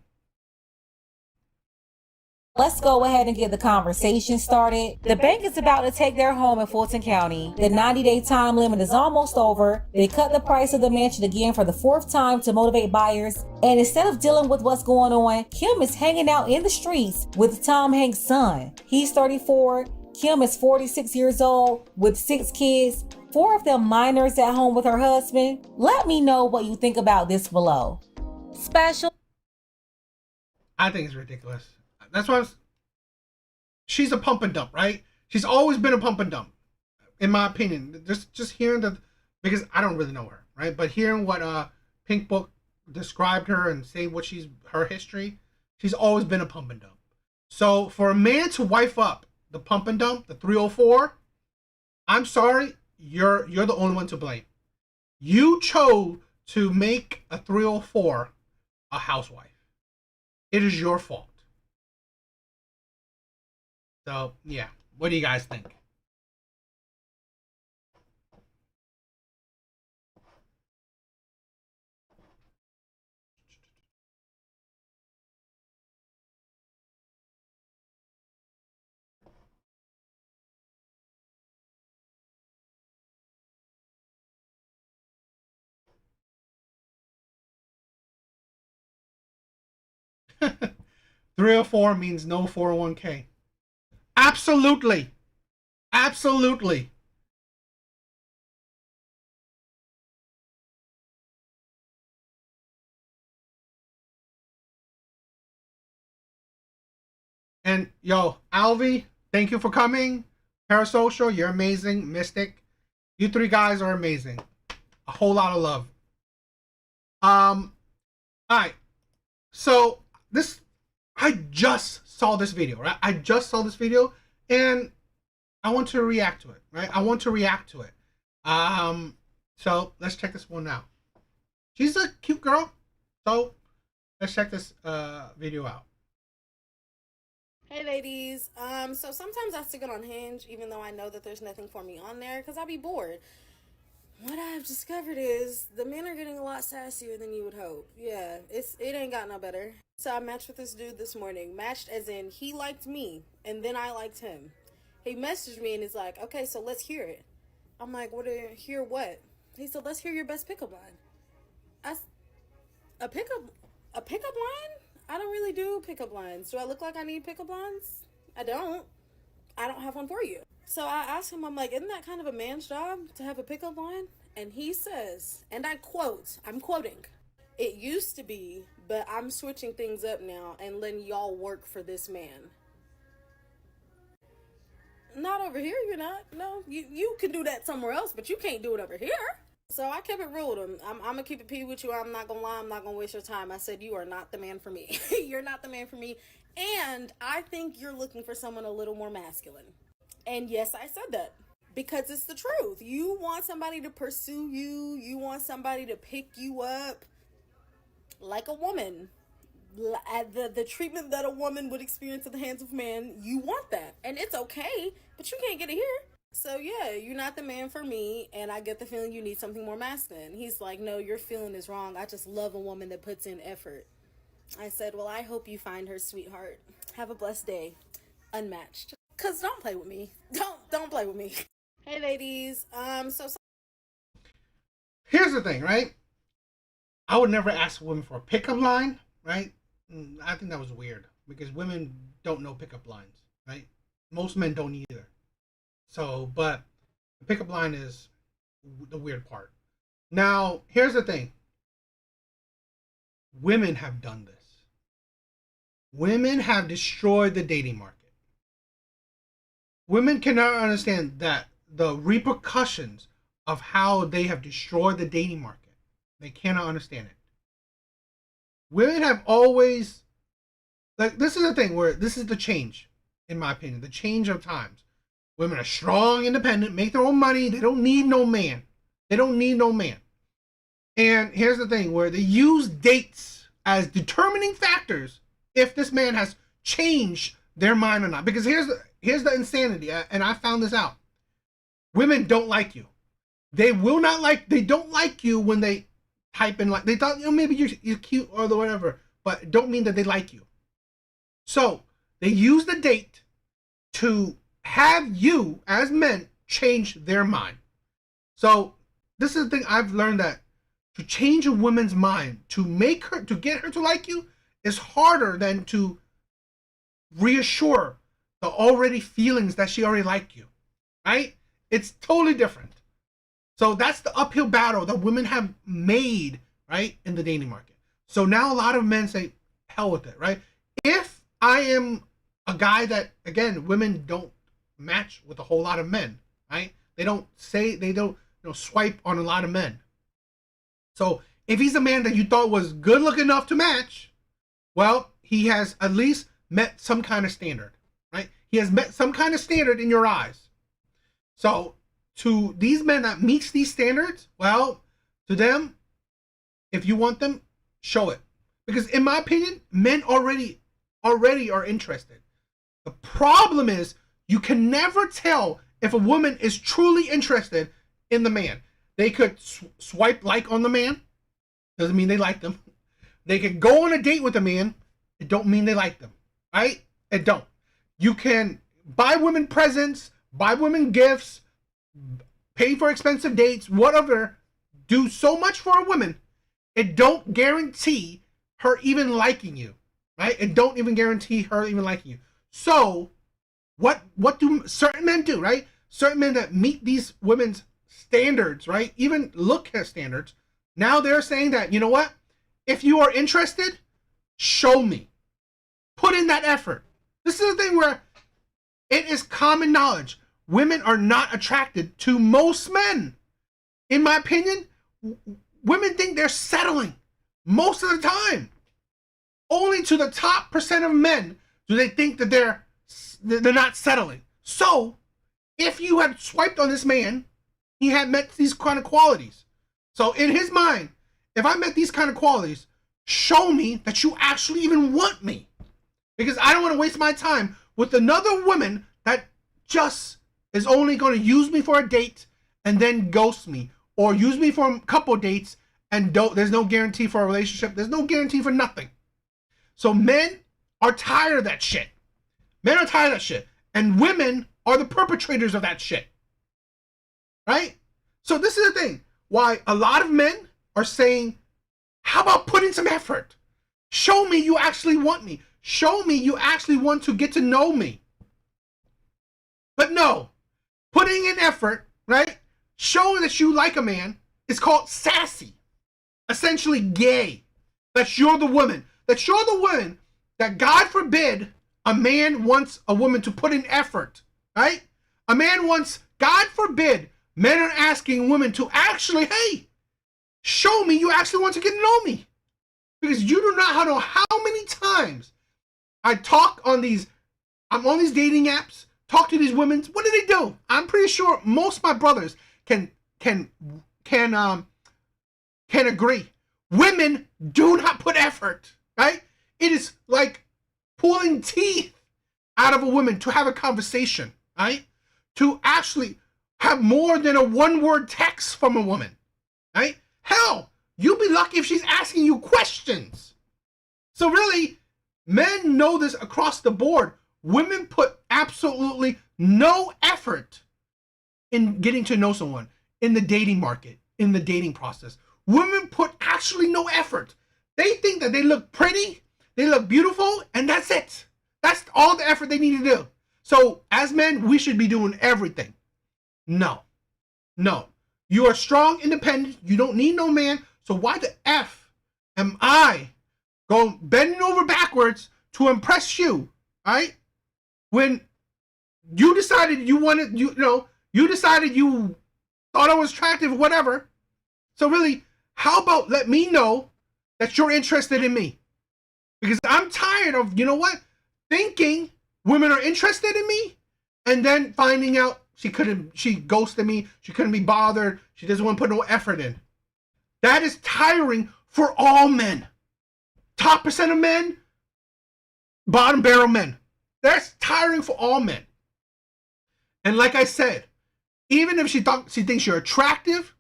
Let's go ahead and get the conversation started. The bank is about to take their home in Fulton County. The 90-day time limit is almost over. They cut the price of the mansion again for the 4th time to motivate buyers. And instead of dealing with what's going on, Kim is hanging out in the streets with Tom Hanks' son. He's 34. Kim is 46 years old with 6 kids, 4 of them minors at home with her husband. Let me know what you think about this below. Special. I think it's ridiculous. That's why she's a pump and dump, right? She's always been a pump and dump, in my opinion. Just hearing because I don't really know her, right? But hearing what Pink Book described her and say what her history, she's always been a pump and dump. So for a man to wife up the pump and dump, the 304, I'm sorry, you're the only one to blame. You chose to make a 304 a housewife. It is your fault. So, yeah. What do you guys think? Three or four means no 401k. Absolutely. Absolutely. And yo, Alvi, thank you for coming. Parasocial, you're amazing. Mystic, you 3 guys are amazing. A whole lot of love. All right. So I just saw this video, right? I just saw this video and I want to react to it, right? I want to react to it. So let's check this one out. She's a cute girl. So let's check this video out. Hey ladies, so sometimes I stick it on Hinge even though I know that there's nothing for me on there because I'll be bored. What I've discovered is the men are getting a lot sassier than you would hope. Yeah, it ain't got no better. So I matched with this dude this morning. Matched as in he liked me and then I liked him. He messaged me and he's like, okay, so let's hear it. I'm like, hear what? He said, let's hear your best pickup line. A pickup line? I don't really do pickup lines. Do I look like I need pickup lines? I don't have one for you. So I asked him, I'm like, isn't that kind of a man's job to have a pickup line? And he says, and I quote, I'm quoting, it used to be, but I'm switching things up now and letting y'all work for this man. Not over here, you're not. No, you can do that somewhere else, but you can't do it over here. So I kept it real with him. I'm going to keep it P with you. I'm not going to lie. I'm not going to waste your time. I said, you are not the man for me. You're not the man for me. And I think you're looking for someone a little more masculine. And yes, I said that because it's the truth. You want somebody to pursue you. You want somebody to pick you up like a woman. The treatment that a woman would experience at the hands of a man, you want that. And it's okay, but you can't get it here. So yeah, you're not the man for me, and I get the feeling you need something more masculine. He's like, no, your feeling is wrong. I just love a woman that puts in effort. I said, well, I hope you find her, sweetheart. Have a blessed day. Unmatched. Cause don't play with me. Don't play with me. Hey ladies, Here's the thing, right? I would never ask a woman for a pickup line, right? I think that was weird because women don't know pickup lines, right? Most men don't either. So, but the pickup line is the weird part. Now, here's the thing. Women have done this. Women have destroyed the dating market. Women cannot understand that the repercussions of how they have destroyed the dating market. They cannot understand it. Women have always, like, this is the thing where this is the change, in my opinion, the change of times. Women are strong, independent, make their own money. They don't need no man. They don't need no man. And here's the thing where they use dates as determining factors if this man has changed their mind or not. Because here's the insanity, and I found this out. Women don't like you. They don't like you when they type in, like, they thought, maybe you're cute or whatever, but don't mean that they like you. So They use the date to have you, as men, change their mind. So this is the thing I've learned, that to change a woman's mind, to get her to like you, is harder than to reassure the already feelings that she already liked you, right? It's totally different. So that's the uphill battle that women have made, right, in the dating market. So now a lot of men say, hell with it, right? If I am a guy that, again, women don't match with a whole lot of men, right? They don't swipe on a lot of men. So if he's a man that you thought was good looking enough to match, well, he has at least met some kind of standard, right? He has met some kind of standard in your eyes. So to these men that meets these standards, well, to them, if you want them, show it. Because in my opinion, men already are interested. The problem is you can never tell if a woman is truly interested in the man. They could swipe like on the man. Doesn't mean they like them. They could go on a date with a man. It don't mean they like them, right? It don't. You can buy women presents, buy women gifts, pay for expensive dates, whatever, do so much for a woman. It don't guarantee her even liking you, right? It don't even guarantee her even liking you. So what do certain men do, right? Certain men that meet these women's standards, right? Even look at standards. Now they're saying that, you know what? If you are interested, show me. Put in that effort. This is the thing where it is common knowledge. Women are not attracted to most men. In my opinion, women think they're settling most of the time. Only to the top % of men do they think that they're not settling. So, if you had swiped on this man, he had met these kind of qualities. So in his mind, if I met these kind of qualities, show me that you actually even want me. Because I don't want to waste my time with another woman that just is only going to use me for a date and then ghost me. Or use me for a couple dates and there's no guarantee for a relationship. There's no guarantee for nothing. So men are tired of that shit. Men are tired of that shit. And women are the perpetrators of that shit. Right? So this is the thing. Why a lot of men are saying, how about putting some effort? Show me you actually want me. Show me you actually want to get to know me. But no, putting in effort, right? Showing that you like a man is called sassy. Essentially gay. That you're the woman. That you're the woman that, God forbid, a man wants a woman to put in effort. Right? A man wants, God forbid, men are asking women to actually, hey, show me you actually want to get to know me. Because you do not know how many times I talk on these, I'm on these dating apps, talk to these women. What do they do? I'm pretty sure most of my brothers can agree. Women do not put effort, right? It is like pulling teeth out of a woman to have a conversation, right? To actually have more than a one-word text from a woman, right? Hell, you'll be lucky if she's asking you questions. So really, men know this across the board. Women put absolutely no effort in getting to know someone, in the dating market, in the dating process. Women put actually no effort. They think that they look pretty, they look beautiful, and that's it. That's all the effort they need to do. So as men, we should be doing everything. No. You are strong, independent. You don't need no man. So why the F am I going bending over backwards to impress you, right? When you decided you wanted, you decided you thought I was attractive, whatever. So really, how about let me know that you're interested in me? Because I'm tired of, you know what? Thinking women are interested in me and then finding out she ghosted me, she couldn't be bothered, she doesn't want to put no effort in. That is tiring for all men. Top % of men, bottom barrel men. That's tiring for all men. And like I said, even if she thinks you're attractive,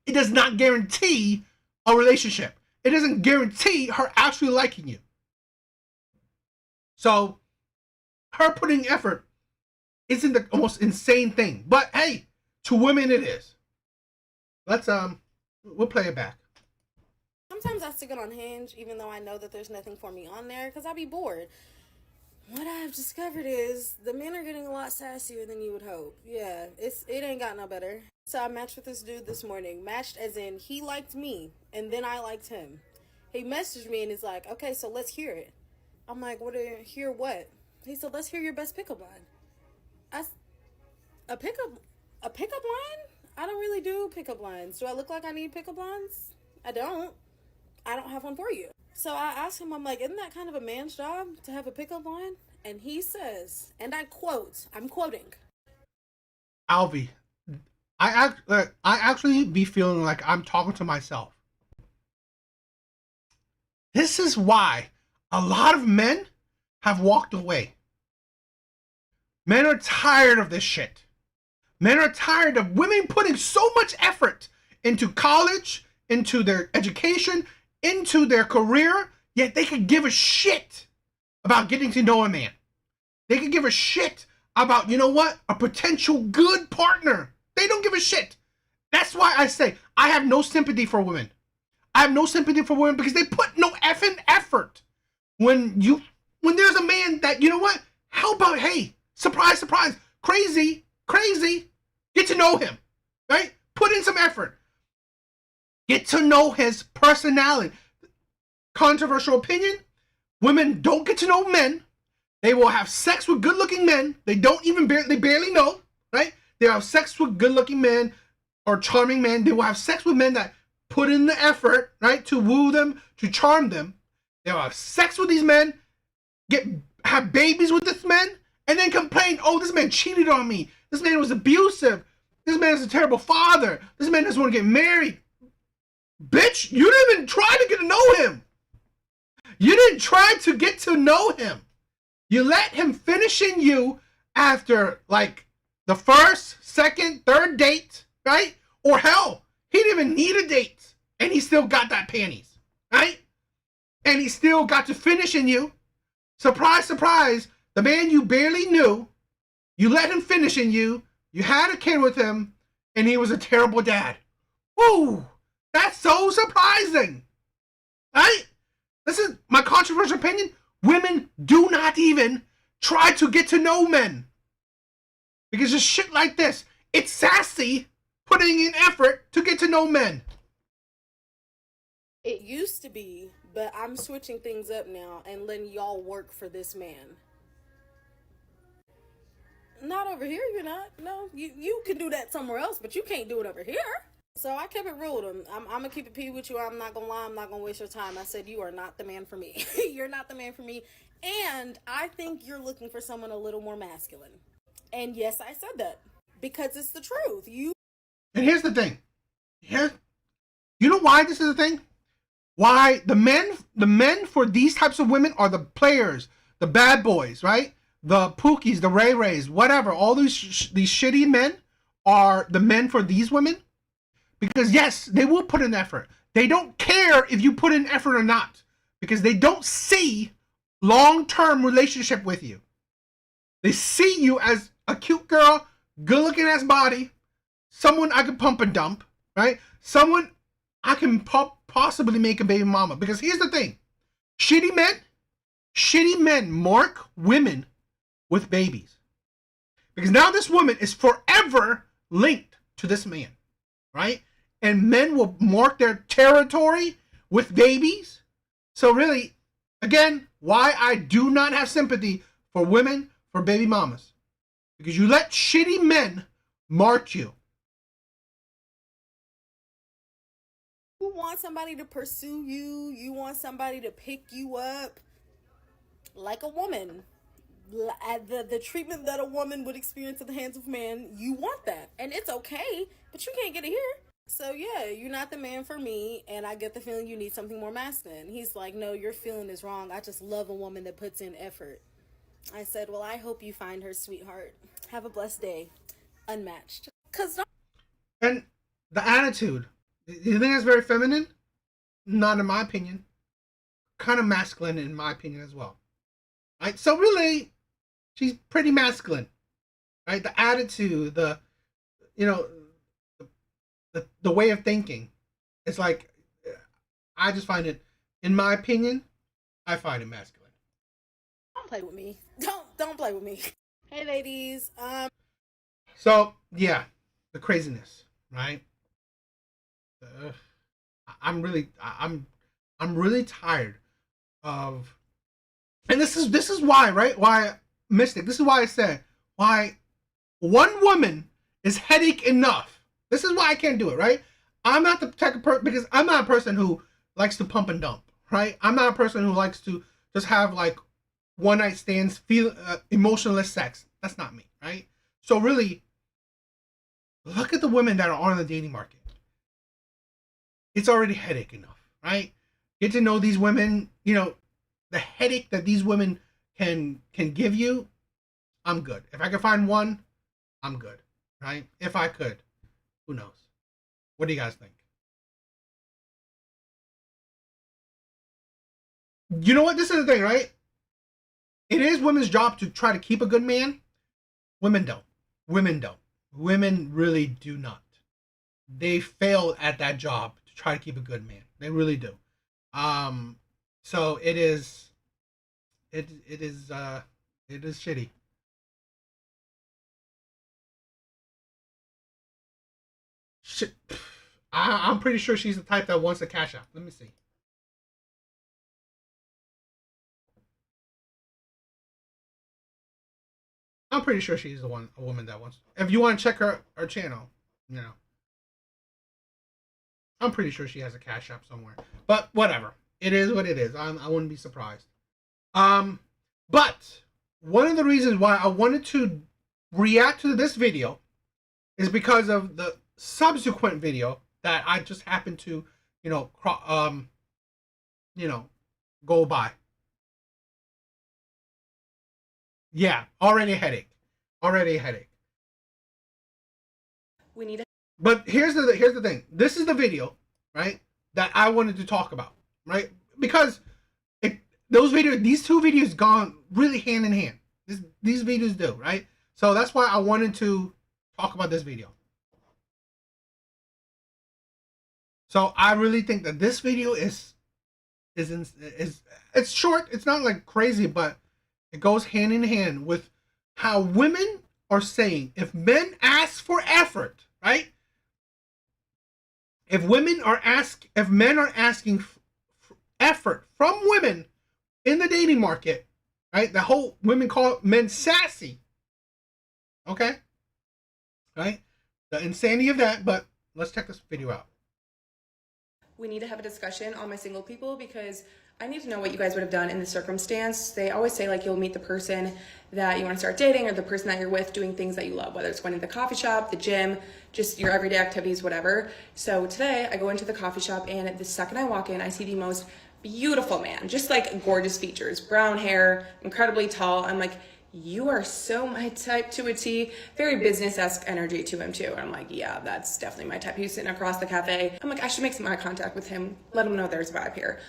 it does not guarantee a relationship. It doesn't guarantee her actually liking you. So her putting effort isn't the most insane thing. But hey, to women it is. Let's we'll play it back. Sometimes I stick it on Hinge, even though I know that there's nothing for me on there, because I be bored. What I've discovered is the men are getting a lot sassier than you would hope. Yeah, it ain't got no better. So I matched with this dude this morning. Matched as in he liked me, and then I liked him. He messaged me and he's like, okay, so let's hear it. I'm like, hear what? He said, let's hear your best pickup line. A pickup line? I don't really do pickup lines. Do I look like I need pickup lines? I don't have one for you. So I asked him, I'm like, isn't that kind of a man's job to have a pickup line? And he says, and I quote, I'm quoting, Alvy, I actually be feeling like I'm talking to myself. This is why a lot of men have walked away. Men are tired of this shit. Men are tired of women putting so much effort into college, into their education, into their career, yet they could give a shit about getting to know a man. They could give a shit about, you know what, a potential good partner. They don't give a shit. That's why I say I have no sympathy for women. I have no sympathy for women because they put no effing effort. When there's a man that, you know what, how about, hey, surprise, surprise, crazy, get to know him, right? Put in some effort. Get to know his personality. Controversial opinion, women don't get to know men. They will have sex with good-looking men. They barely know, right? They have sex with good-looking men or charming men. They will have sex with men that put in the effort, right, to woo them, to charm them. They will have sex with these men, have babies with this man, and then complain, oh, this man cheated on me. This man was abusive. This man is a terrible father. This man doesn't want to get married. Bitch, you didn't even try to get to know him. You didn't try to get to know him. You let him finish in you after, like, the first, second, third date, right? Or hell, he didn't even need a date, and he still got that panties, right? And he still got to finish in you. Surprise, surprise, the man you barely knew, you let him finish in you, you had a kid with him, and he was a terrible dad. Woo! That's so surprising, right? This is my controversial opinion. Women do not even try to get to know men. Because just shit like this, it's sassy putting in effort to get to know men. it used to be, but I'm switching things up now and letting y'all work for this man. Not over here, you're not. No, you can do that somewhere else, but you can't do it over here. So I kept it real with him. I'm gonna keep it P with you. I'm not gonna lie. I'm not gonna waste your time. I said, you are not the man for me. You're not the man for me. And I think you're looking for someone a little more masculine. And yes, I said that because it's the truth. And here's the thing. You know why this is a thing? Why the men for these types of women are the players, the bad boys, right? The Pookies, the Ray Rays, whatever. All these shitty men are the men for these women. Because yes, they will put in effort. They don't care if you put in effort or not. Because they don't see long-term relationship with you. They see you as a cute girl, good-looking ass body, someone I could pump and dump, right? Someone I can possibly make a baby mama. Because here's the thing. Shitty men mark women with babies. Because now this woman is forever linked to this man, right? And men will mark their territory with babies. So really, again, why I do not have sympathy for women, for baby mamas. Because you let shitty men mark you. You want somebody to pursue you. You want somebody to pick you up like a woman. The treatment that a woman would experience at the hands of a man, you want that. And it's okay, but you can't get it here. So yeah, you're not the man for me, and I get the feeling you need something more masculine. He's like, no, your feeling is wrong. I just love a woman that puts in effort. I said, well, I hope you find her, sweetheart. Have a blessed day. Unmatched. And the attitude. You think that's very feminine? Not in my opinion. Kind of masculine in my opinion as well. Right? So really, She's pretty masculine, right? The attitude, the you know, the way of thinking. It's like, I just find it, in my opinion, I find it masculine. Don't play with me. Don't play with me. Hey, ladies. So yeah, the craziness, right? I'm really tired of, and this is why, right? Why Mystic? This is why I said why one woman is headache enough. This is why I can't do it, right? I'm not the type of person, because I'm not a person who likes to pump and dump, right? I'm not a person who likes to just have like one night stands, feel emotionless sex. That's not me, right? So really, look at the women that are on the dating market. It's already headache enough, right? Get to know these women, the headache that these women can give you. I'm good. If I can find one, I'm good, right? If I could, who knows? What do you guys think? You know what? This is the thing, right? It is women's job to try to keep a good man. Women don't. Women don't. Women really do not. They fail at that job to try to keep a good man. They really do. So it is shitty. I'm pretty sure she's the type that wants a cash out. Let me see. I'm pretty sure she's a woman that wants. If you want to check her channel, I'm pretty sure she has a cash app somewhere. But whatever, it is what it is. I wouldn't be surprised. But one of the reasons why I wanted to react to this video is because of the subsequent video that I just happened to, go by. Yeah, already a headache. We need to. But here's the thing. This is the video, right, that I wanted to talk about, right? Because these two videos gone really hand in hand. These videos do, right? So that's why I wanted to talk about this video. So I really think that this video is it's short. It's not like crazy, but it goes hand in hand with how women are saying, if men ask for effort, right? If men are asking for effort from women in the dating market, right? The whole women call men sassy. Okay? Right? The insanity of that, but let's check this video out. We need to have a discussion on my single people because I need to know what you guys would have done in this circumstance. They always say like you'll meet the person that you want to start dating or the person that you're with doing things that you love, whether it's going to the coffee shop, the gym, just your everyday activities, whatever. So today I go into the coffee shop and the second I walk in, I see the most beautiful man, just like gorgeous features, brown hair, incredibly tall. I'm like, you are so my type to a T. Very business-esque energy to him too. And I'm like, yeah, that's definitely my type. He's sitting across the cafe. I'm like, I should make some eye contact with him, let him know there's a vibe here.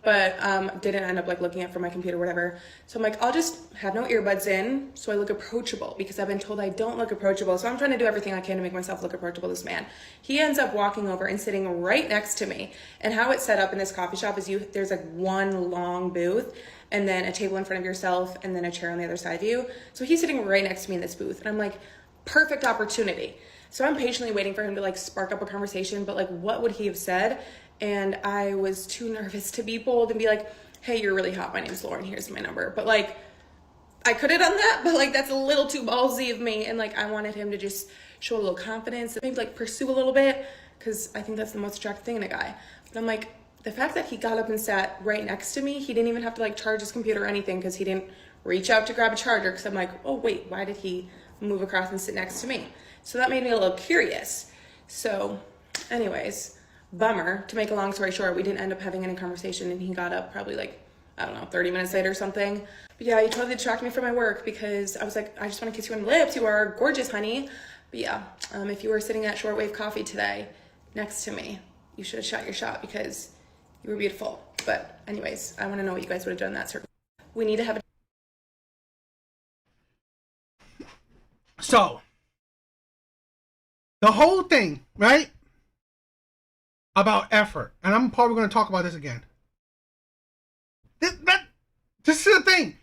But didn't end up like looking at for my computer, whatever. So I'm like, I'll just have no earbuds in so I look approachable because I've been told I don't look approachable. So I'm trying to do everything I can to make myself look approachable to this man. He ends up walking over and sitting right next to me. And how it's set up in this coffee shop is there's like one long booth and then a table in front of yourself and then a chair on the other side of you. So he's sitting right next to me in this booth. And I'm like, perfect opportunity. So I'm patiently waiting for him to like spark up a conversation, but like what would he have said? And I was too nervous to be bold and be like, hey, you're really hot. My name's Lauren. Here's my number. But like, I could have done that, but like, that's a little too ballsy of me. And like, I wanted him to just show a little confidence, maybe like pursue a little bit, because I think that's the most attractive thing in a guy. But I'm like, the fact that he got up and sat right next to me, he didn't even have to like charge his computer or anything because he didn't reach out to grab a charger. Because I'm like, oh, wait, why did he move across and sit next to me? So that made me a little curious. So anyways, bummer. To make a long story short, we didn't end up having any conversation and he got up probably like, I don't know, 30 minutes later or something. But yeah, he totally detracted me from my work because I was like, I just want to kiss you on the lips. You are gorgeous, honey. But yeah, if you were sitting at Shortwave Coffee today next to me, you should have shot your shot because you were beautiful. But anyways, I want to know what you guys would have done in that circle. We need to have a So, the whole thing, right, about effort, and I'm probably going to talk about this again. This is the thing.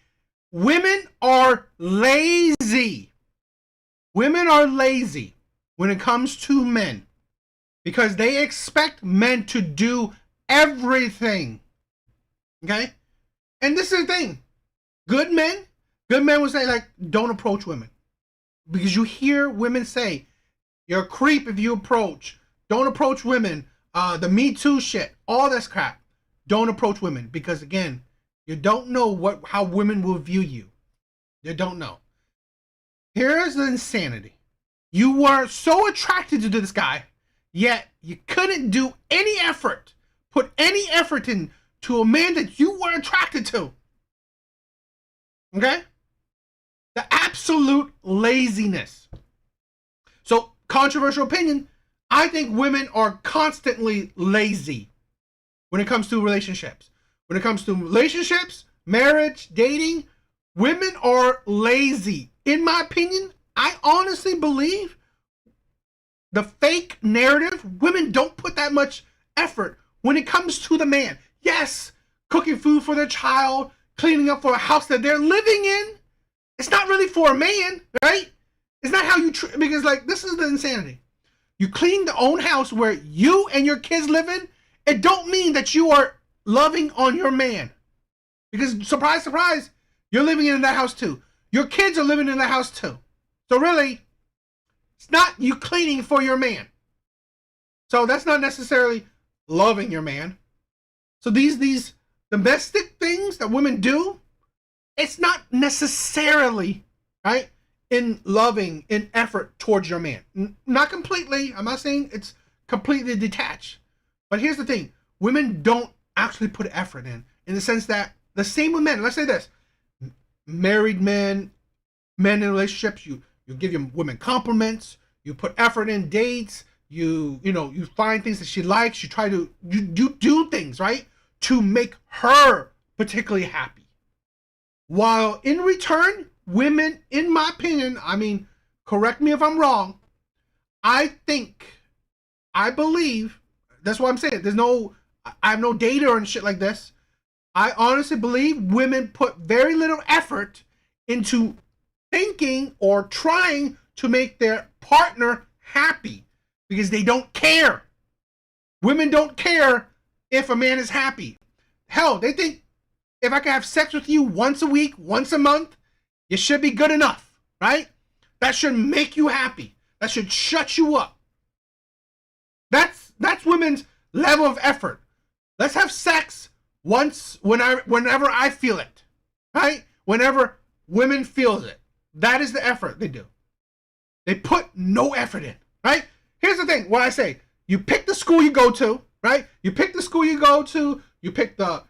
Women are lazy. Women are lazy when it comes to men because they expect men to do everything. Okay? And this is the thing. Good men will say, like, don't approach women. Because you hear women say, you're a creep if you approach. Don't approach women. The Me Too shit. All this crap. Don't approach women. Because, again, you don't know how women will view you. You don't know. Here's the insanity. You were so attracted to this guy, yet you couldn't do any effort, put any effort in to a man that you were attracted to. Okay? The absolute laziness. So, controversial opinion, I think women are constantly lazy when it comes to relationships. When it comes to relationships, marriage, dating, women are lazy. In my opinion, I honestly believe the fake narrative, women don't put that much effort when it comes to the man. Yes, cooking food for their child, cleaning up for a house that they're living in. It's not really for a man, right? It's not how you because, like, this is the insanity. You clean the own house where you and your kids live in. It don't mean that you are loving on your man. Because, surprise, surprise, you're living in that house too. Your kids are living in that house too. So really, it's not you cleaning for your man. So that's not necessarily loving your man. So these domestic things that women do, it's not necessarily, right, in loving, in effort towards your man. Not completely. I'm not saying it's completely detached. But here's the thing. Women don't actually put effort in the sense that the same with men. Let's say this. Married men in relationships, you give your women compliments, you put effort in dates, you find things that she likes, you do things, right, to make her particularly happy. While in return, women, in my opinion, I mean, correct me if I'm wrong, I believe, that's what I'm saying, I have no data or shit like this. I honestly believe women put very little effort into thinking or trying to make their partner happy because they don't care. Women don't care if a man is happy. Hell, they think if I can have sex with you once a week, once a month, you should be good enough, right? That should make you happy. That should shut you up. That's women's level of effort. Let's have sex whenever I feel it, right? Whenever women feels it. That is the effort they do. They put no effort in, right? Here's the thing, what I say. You pick the school you go to, right? You pick the school you go to, you pick the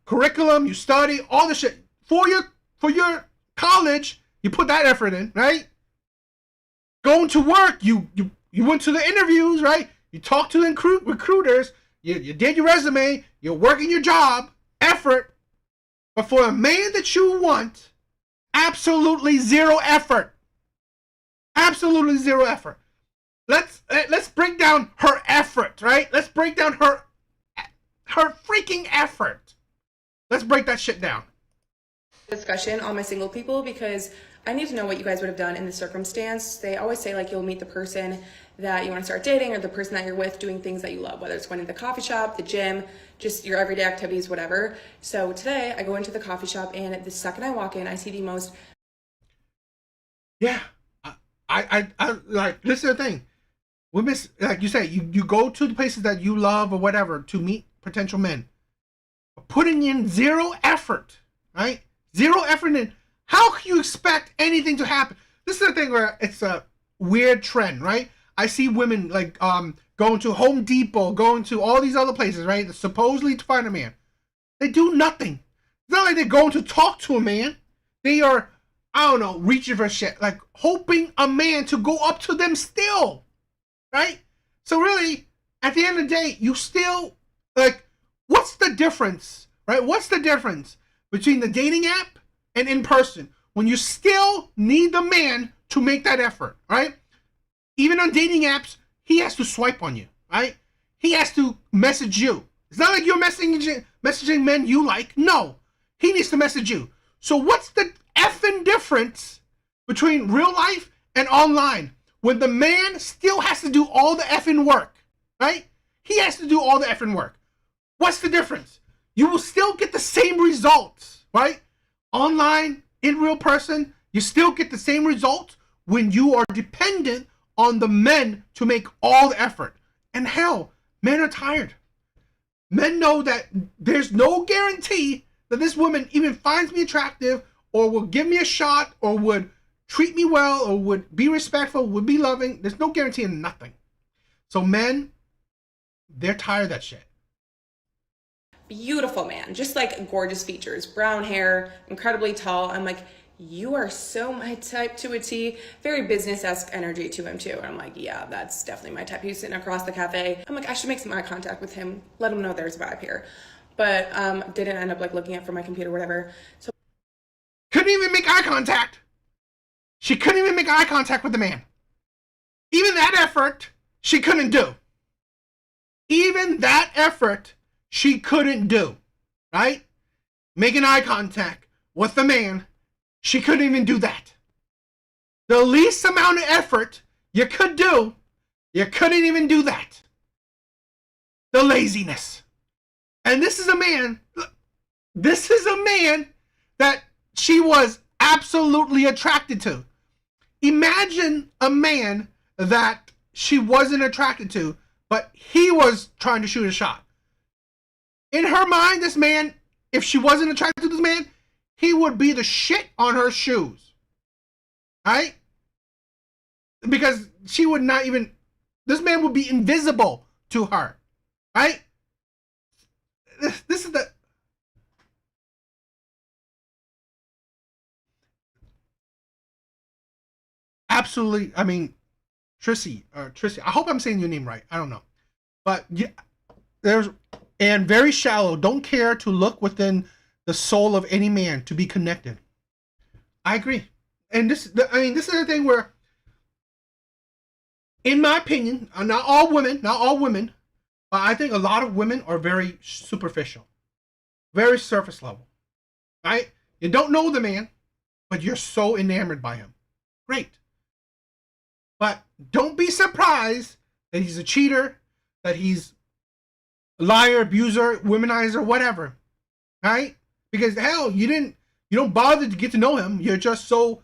curriculum, you study, all the shit. For your college, you put that effort in, right? Going to work, you went to the interviews, right? You talked to the recruiters, you did your resume, you're working your job, effort. But for a man that you want, absolutely zero effort. Absolutely zero effort. Let's break down her effort, right? Let's break down her freaking effort. Let's break that shit down. Discussion on my single people because I need to know what you guys would have done in this circumstance. They always say, like, you'll meet the person that you want to start dating or the person that you're with doing things that you love, whether it's going to the coffee shop, the gym, just your everyday activities, whatever. So today I go into the coffee shop and the second I walk in, I see the most... Yeah. I like, this is the thing. Women, like you say, you go to the places that you love or whatever to meet potential men. Putting in zero effort, right? Zero effort in. How can you expect anything to happen? This is the thing where it's a weird trend, right? I see women like going to Home Depot, going to all these other places, right? Supposedly to find a man. They do nothing. It's not like they're going to talk to a man. They are, I don't know, reaching for shit, like hoping a man to go up to them still, right? So really, at the end of the day, you still, like, what's the difference, right? What's the difference between the dating app and in person when you still need the man to make that effort, right? Even on dating apps, he has to swipe on you, right? He has to message you. It's not like you're messaging men you like. No, he needs to message you. So what's the effing difference between real life and online when the man still has to do all the effing work, right? He has to do all the effing work. What's the difference? You will still get the same results, right? Online, in real person, you still get the same results when you are dependent on the men to make all the effort. And hell, men are tired. Men know that there's no guarantee that this woman even finds me attractive or will give me a shot or would treat me well or would be respectful, would be loving. There's no guarantee in nothing. So men, they're tired of that shit. Beautiful man, just like gorgeous features, brown hair, incredibly tall. I'm like, you are so my type to a T. Very business-esque energy to him too. And I'm like, yeah, that's definitely my type. He was sitting across the cafe. I'm like, I should make some eye contact with him, let him know there's a vibe here. But didn't end up like looking at for my computer, whatever. So couldn't even make eye contact. She couldn't even make eye contact with the man. Even that effort, she couldn't do. Even that effort, she couldn't do, right? Making eye contact with the man, she couldn't even do that. The least amount of effort you could do, you couldn't even do that. The laziness. And this is a man that she was absolutely attracted to. Imagine a man that she wasn't attracted to, but he was trying to shoot a shot. In her mind, this man, if she wasn't attracted to this man, he would be the shit on her shoes. Right? Because she would not even, this man would be invisible to her. Right? This is the, absolutely, I mean, Trissy, I hope I'm saying your name right. I don't know. But yeah, and very shallow, don't care to look within the soul of any man to be connected. I agree. And this is the thing where, in my opinion, not all women, but I think a lot of women are very superficial, very surface level, right? You don't know the man, but you're so enamored by him. Great. But don't be surprised that he's a cheater, that he's a liar, abuser, womanizer, whatever, right? Because hell, you don't bother to get to know him. You're just so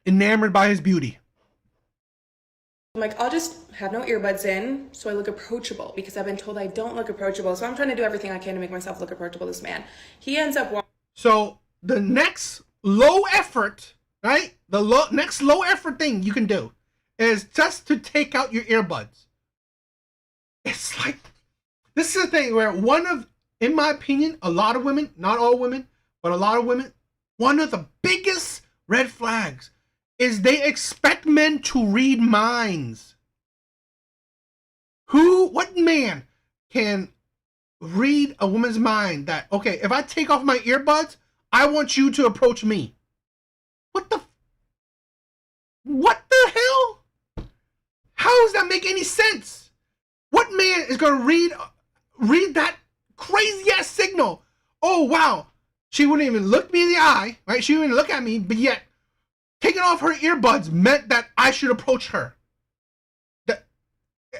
enamored by his beauty. I'm like, I'll just have no earbuds in so I look approachable because I've been told I don't look approachable. So I'm trying to do everything I can to make myself look approachable to this man. He ends up So the next low effort, right? The next low effort thing you can do is just to take out your earbuds. It's like, this is the thing where in my opinion, a lot of women, not all women, but a lot of women, one of the biggest red flags is they expect men to read minds. What man can read a woman's mind that, okay, if I take off my earbuds, I want you to approach me? What the hell? How does that make any sense? What man is going to read that crazy ass signal? Oh, wow. She wouldn't even look me in the eye, right? She wouldn't even look at me, but yet taking off her earbuds meant that I should approach her.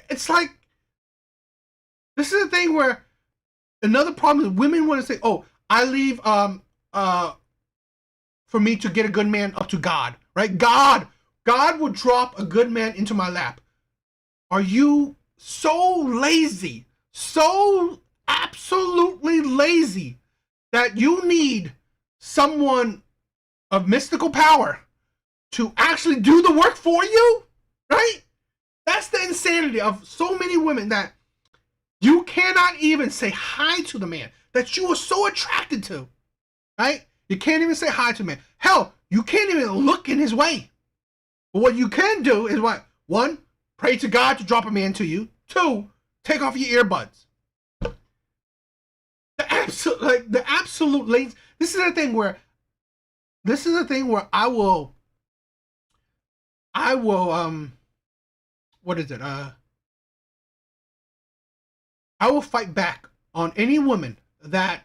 It's like, this is the thing where another problem is women want to say, oh, I leave for me to get a good man up to God, right? God would drop a good man into my lap. Are you so lazy, so absolutely lazy that you need someone of mystical power to actually do the work for you, right? That's the insanity of so many women, that you cannot even say hi to the man that you are so attracted to, right? You can't even say hi to the man. Hell, you can't even look in his way. But what you can do is what? 1, pray to God to drop a man to you. 2, take off your earbuds. The absolute lazy. This is the thing where I will I will what is it? I will fight back on any woman that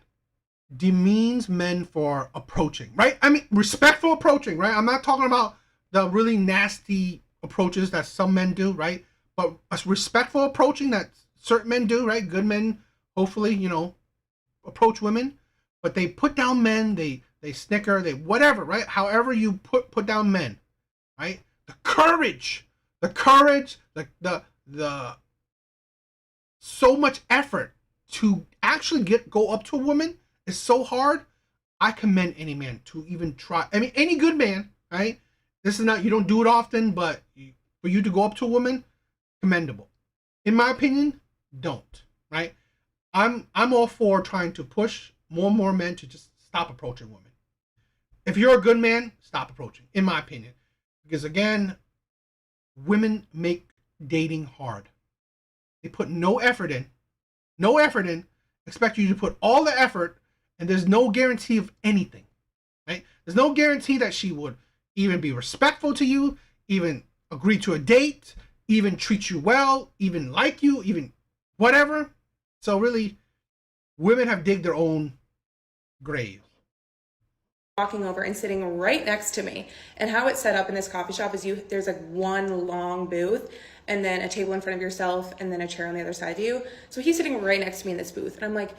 demeans men for approaching, right? I mean, respectful approaching, right? I'm not talking about the really nasty approaches that some men do, right? But a respectful approaching that certain men do, right? Good men, hopefully, you know, approach women, but they put down men, they snicker, they whatever, right? However you put down men, right? The courage, the so much effort to actually go up to a woman is so hard. I commend any man to even try. I mean, any good man, right? This is not, you don't do it often, but for you to go up to a woman, commendable. In my opinion, don't, right? I'm all for trying to push more and more men to just stop approaching women. If you're a good man, stop approaching, in my opinion. Because again, women make dating hard. They put no effort in, expect you to put all the effort, and there's no guarantee of anything, right? There's no guarantee that she would even be respectful to you, even agree to a date, even treat you well, even like you, even whatever. So really, women have digged their own grave. Walking over and sitting right next to me. And how it's set up in this coffee shop is there's like one long booth and then a table in front of yourself and then a chair on the other side of you. So he's sitting right next to me in this booth. And I'm like,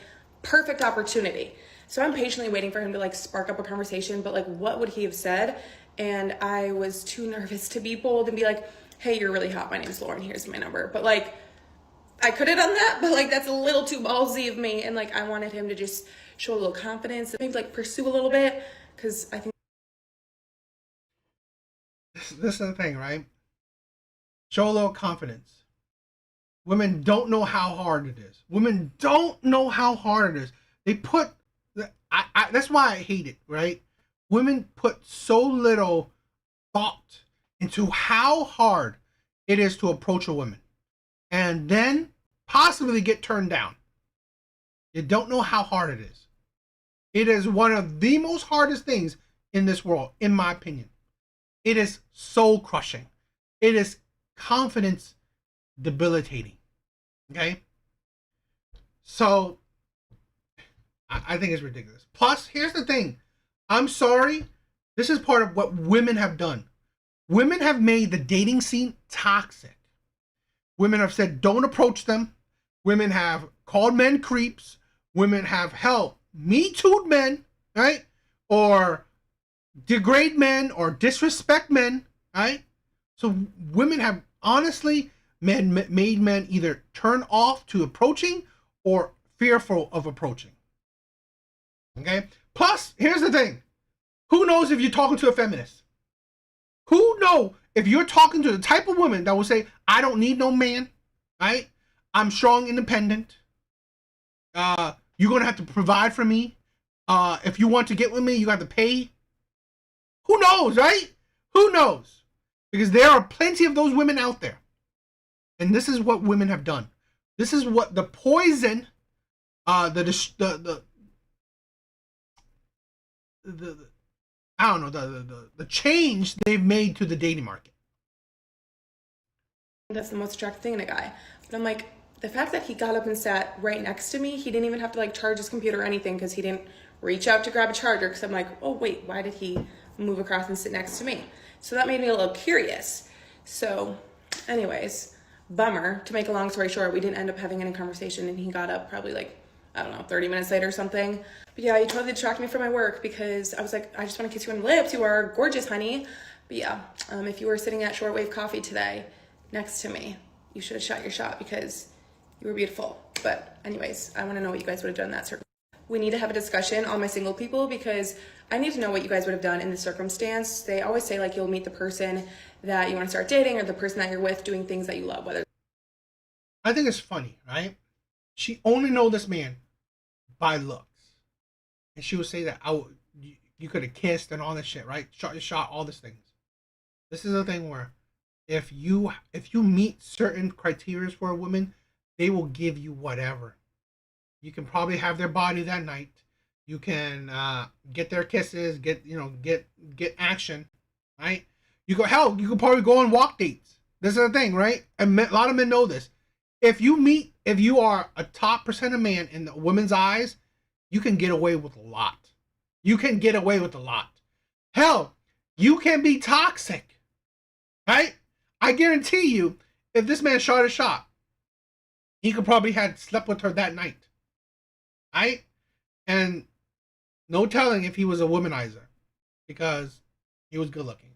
perfect opportunity. So I'm patiently waiting for him to like spark up a conversation, but like what would he have said? And I was too nervous to be bold and be like, hey, you're really hot. My name's Lauren. Here's my number. But like, I could have done that, but like that's a little too ballsy of me. And like I wanted him to just show a little confidence, maybe like pursue a little bit. Because I think this is the thing, right? Show a little confidence. Women don't know how hard it is. Women don't know how hard it is. They put, that's why I hate it, right? Women put so little thought into how hard it is to approach a woman and then possibly get turned down. You don't know how hard it is. It is one of the most hardest things in this world, in my opinion. It is soul crushing. It is confidence debilitating. Okay? So, I think it's ridiculous. Plus, here's the thing. I'm sorry. This is part of what women have done. Women have made the dating scene toxic. Women have said, don't approach them. Women have called men creeps. Women have, hell, Me Too'd men, right? Or degrade men or disrespect men, right? So women have honestly made men either turn off to approaching or fearful of approaching. Okay? Plus, here's the thing. Who knows if you're talking to a feminist? Who knows if you're talking to the type of woman that will say, I don't need no man, right? I'm strong, independent. You're going to have to provide for me. If you want to get with me, you have to pay. Who knows, right? Who knows? Because there are plenty of those women out there. And this is what women have done. This is what the poison, I don't know, the change they've made to the dating market. that's the most attractive thing in a guy. But I'm like, the fact that he got up and sat right next to me, he didn't even have to like charge his computer or anything because he didn't reach out to grab a charger, because I'm like, oh wait, why did he move across and sit next to me? So that made me a little curious. So anyways, bummer. To make a long story short, we didn't end up having any conversation, and he got up probably like, I don't know, 30 minutes later or something. But yeah, he totally distracted me from my work because I was like, I just want to kiss you on the lips. You are gorgeous, honey. But yeah, if you were sitting at Shortwave Coffee today next to me, you should have shot your shot because you were beautiful. But anyways, I want to know what you guys would have done in that circumstance. We need to have a discussion on my single people because I need to know what you guys would have done in this circumstance. They always say like you'll meet the person that you want to start dating or the person that you're with doing things that you love. Whether I think it's funny, right? She only know this man by looks, and she would say that you could have kissed and all this shit, right? Shot all these things. This is the thing where if you meet certain criteria for a woman, they will give you whatever. You can probably have their body that night. You can get their kisses, get action, right? You go, hell, you could probably go on walk dates. This is the thing, right? And a lot of men know this. If you are a top percent of man in the women's eyes, you can get away with a lot. You can get away with a lot. Hell, you can be toxic, right? I guarantee you, if this man shot a shot, he could probably had slept with her that night, right? And no telling if he was a womanizer, because he was good looking.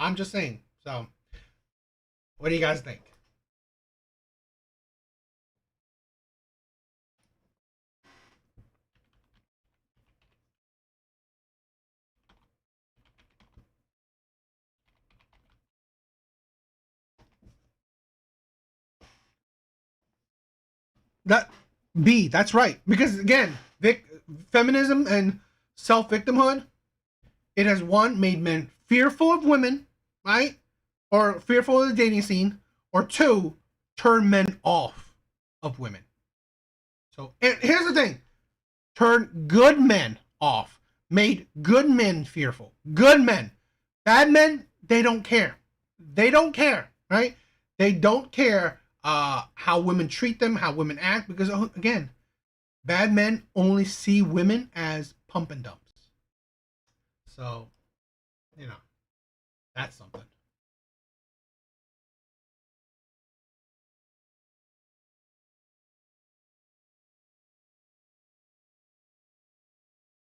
I'm just saying. So, what do you guys think? That's right. Because again, feminism and self-victimhood, it has made men fearful of women, right? Or fearful of the dating scene, or two, turn men off of women. So, and here's the thing. Turn good men off. Made good men fearful. Good men. Bad men, they don't care. They don't care, right? They don't care how women treat them, how women act, because again, bad men only see women as pump and dumps. So, that's something.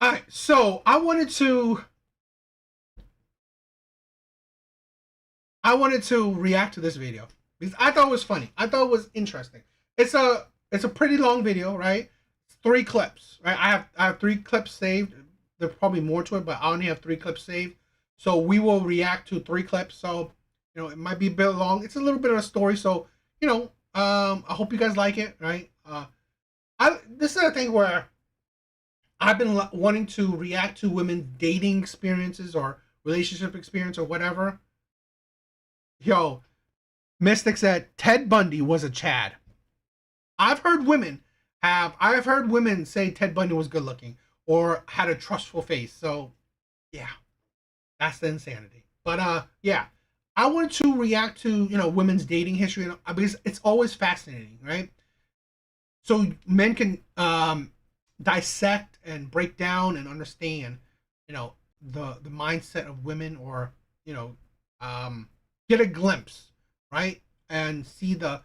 All right, so I wanted to react to this video because I thought it was funny. I thought it was interesting. It's a pretty long video, right? It's 3 clips, right? I have 3 clips saved. There's probably more to it, but I only have 3 clips saved. So we will react to 3 clips. So, it might be a bit long. It's a little bit of a story. So, I hope you guys like it, right? This is a thing where I've been wanting to react to women's dating experiences or relationship experience or whatever. Yo, Mystic said Ted Bundy was a Chad. I've heard women say Ted Bundy was good looking or had a trustful face. So, yeah, that's the insanity. But yeah, I wanted to react to women's dating history because it's always fascinating, right? So men can dissect and break down and understand, the mindset of women, or get a glimpse, right, and see the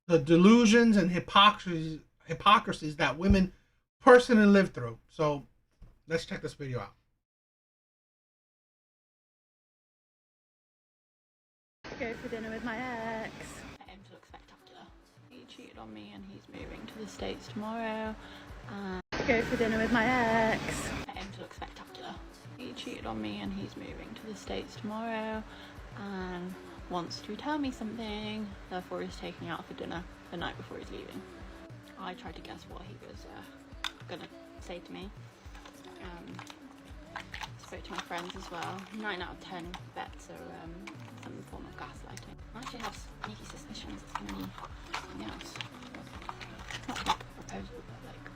delusions and hypocrisies that women personally live through. So let's check this video out. Go for dinner with my ex. I aim to look spectacular. He cheated on me and he's moving to the States tomorrow. Go for dinner with my ex. I aim to look spectacular. He cheated on me and he's moving to the States tomorrow and wants to tell me something, therefore he's taking me out for dinner the night before he's leaving. I tried to guess what he was gonna say to me. Spoke to my friends as well. 9 out of 10 bets are some form of gaslighting. I actually have sneaky suspicions it's gonna be something else. Not like a proposal, but like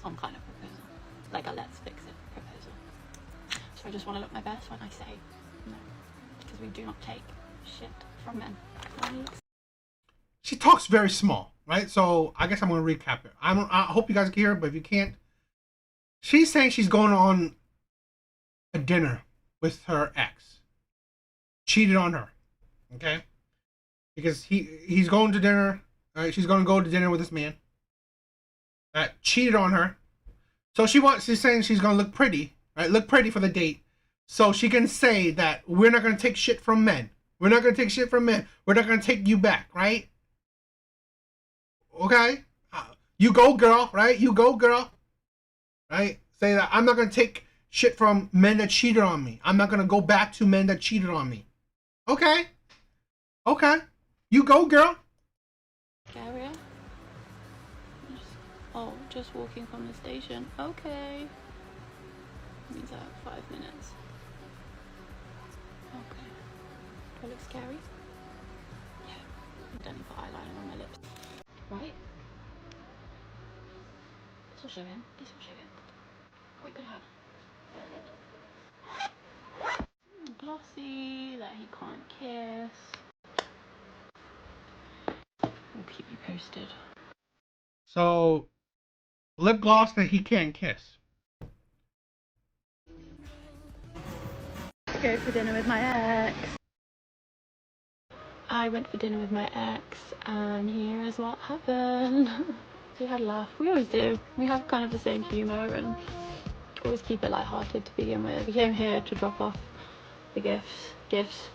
some kind of proposal. Like a let's fix it proposal. So I just want to look my best when I say no. Because we do not take shit from men. She talks very small, right? So I guess I'm going to recap it. I hope you guys can hear it, but if you can't, she's saying she's going on a dinner with her ex. Cheated on her, okay? Because he's going to dinner. Right? She's going to go to dinner with this man that cheated on her. So she's saying she's going to look pretty, right? Look pretty for the date. So she can say that we're not going to take shit from men. We're not going to take shit from men. We're not going to take you back, right? Okay? You go, girl, right? You go, girl. Right? Say that I'm not going to take shit from men that cheated on me. I'm not going to go back to men that cheated on me. Okay? Okay. You go, girl. Gary? Just walking from the station. Okay. Means I have 5 minutes. Okay. Do I look scary? Yeah. I don't even put eyeliner on my lips. Right? This will show him. This will show him. Quite good hat. glossy that he can't kiss. We'll keep you posted. So, lip gloss that he can't kiss. Go for dinner with my ex. I went for dinner with my ex, and here is what happened. We had a laugh. We always do. We have kind of the same humour and always keep it lighthearted to begin with. We came here to drop off the gifts,